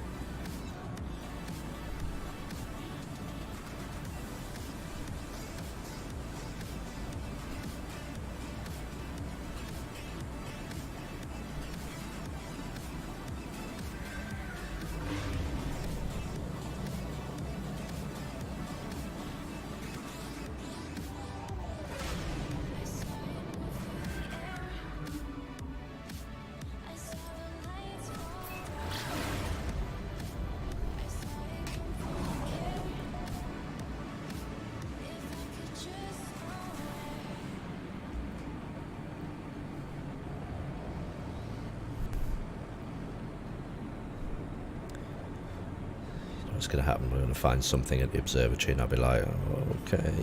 What's going to happen? We're going to find something at the observatory and I'll be like, oh, okay.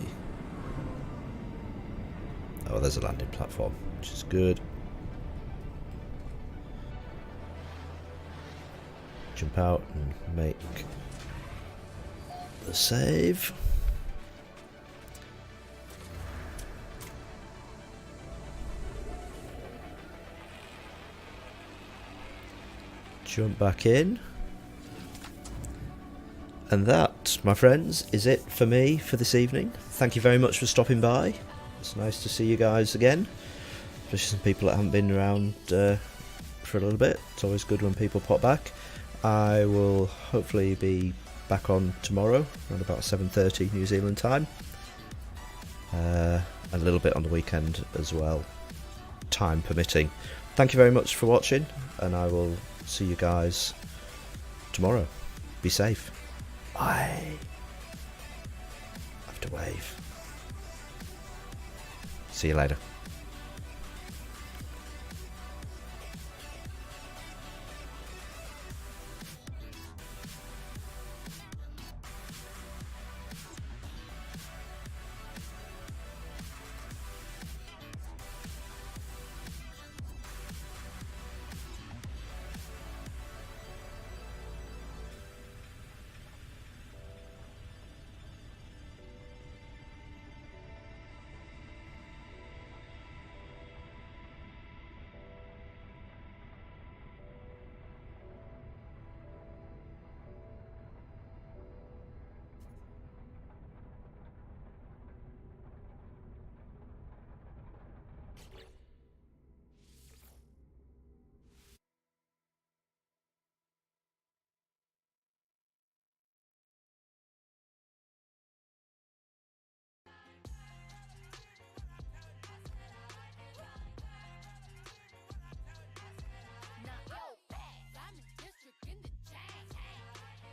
Oh, there's a landing platform, which is good. Jump out and make the save. Jump back in. And that, my friends, is it for me for this evening. Thank you very much for stopping by. It's nice to see you guys again, especially some people that haven't been around for a little bit. It's always good when people pop back. I will hopefully be back on tomorrow around about 7:30 New Zealand time, and a little bit on the weekend as well, time permitting. Thank you very much for watching, and I will see you guys tomorrow. Be safe. Bye. I have to wave. See you later.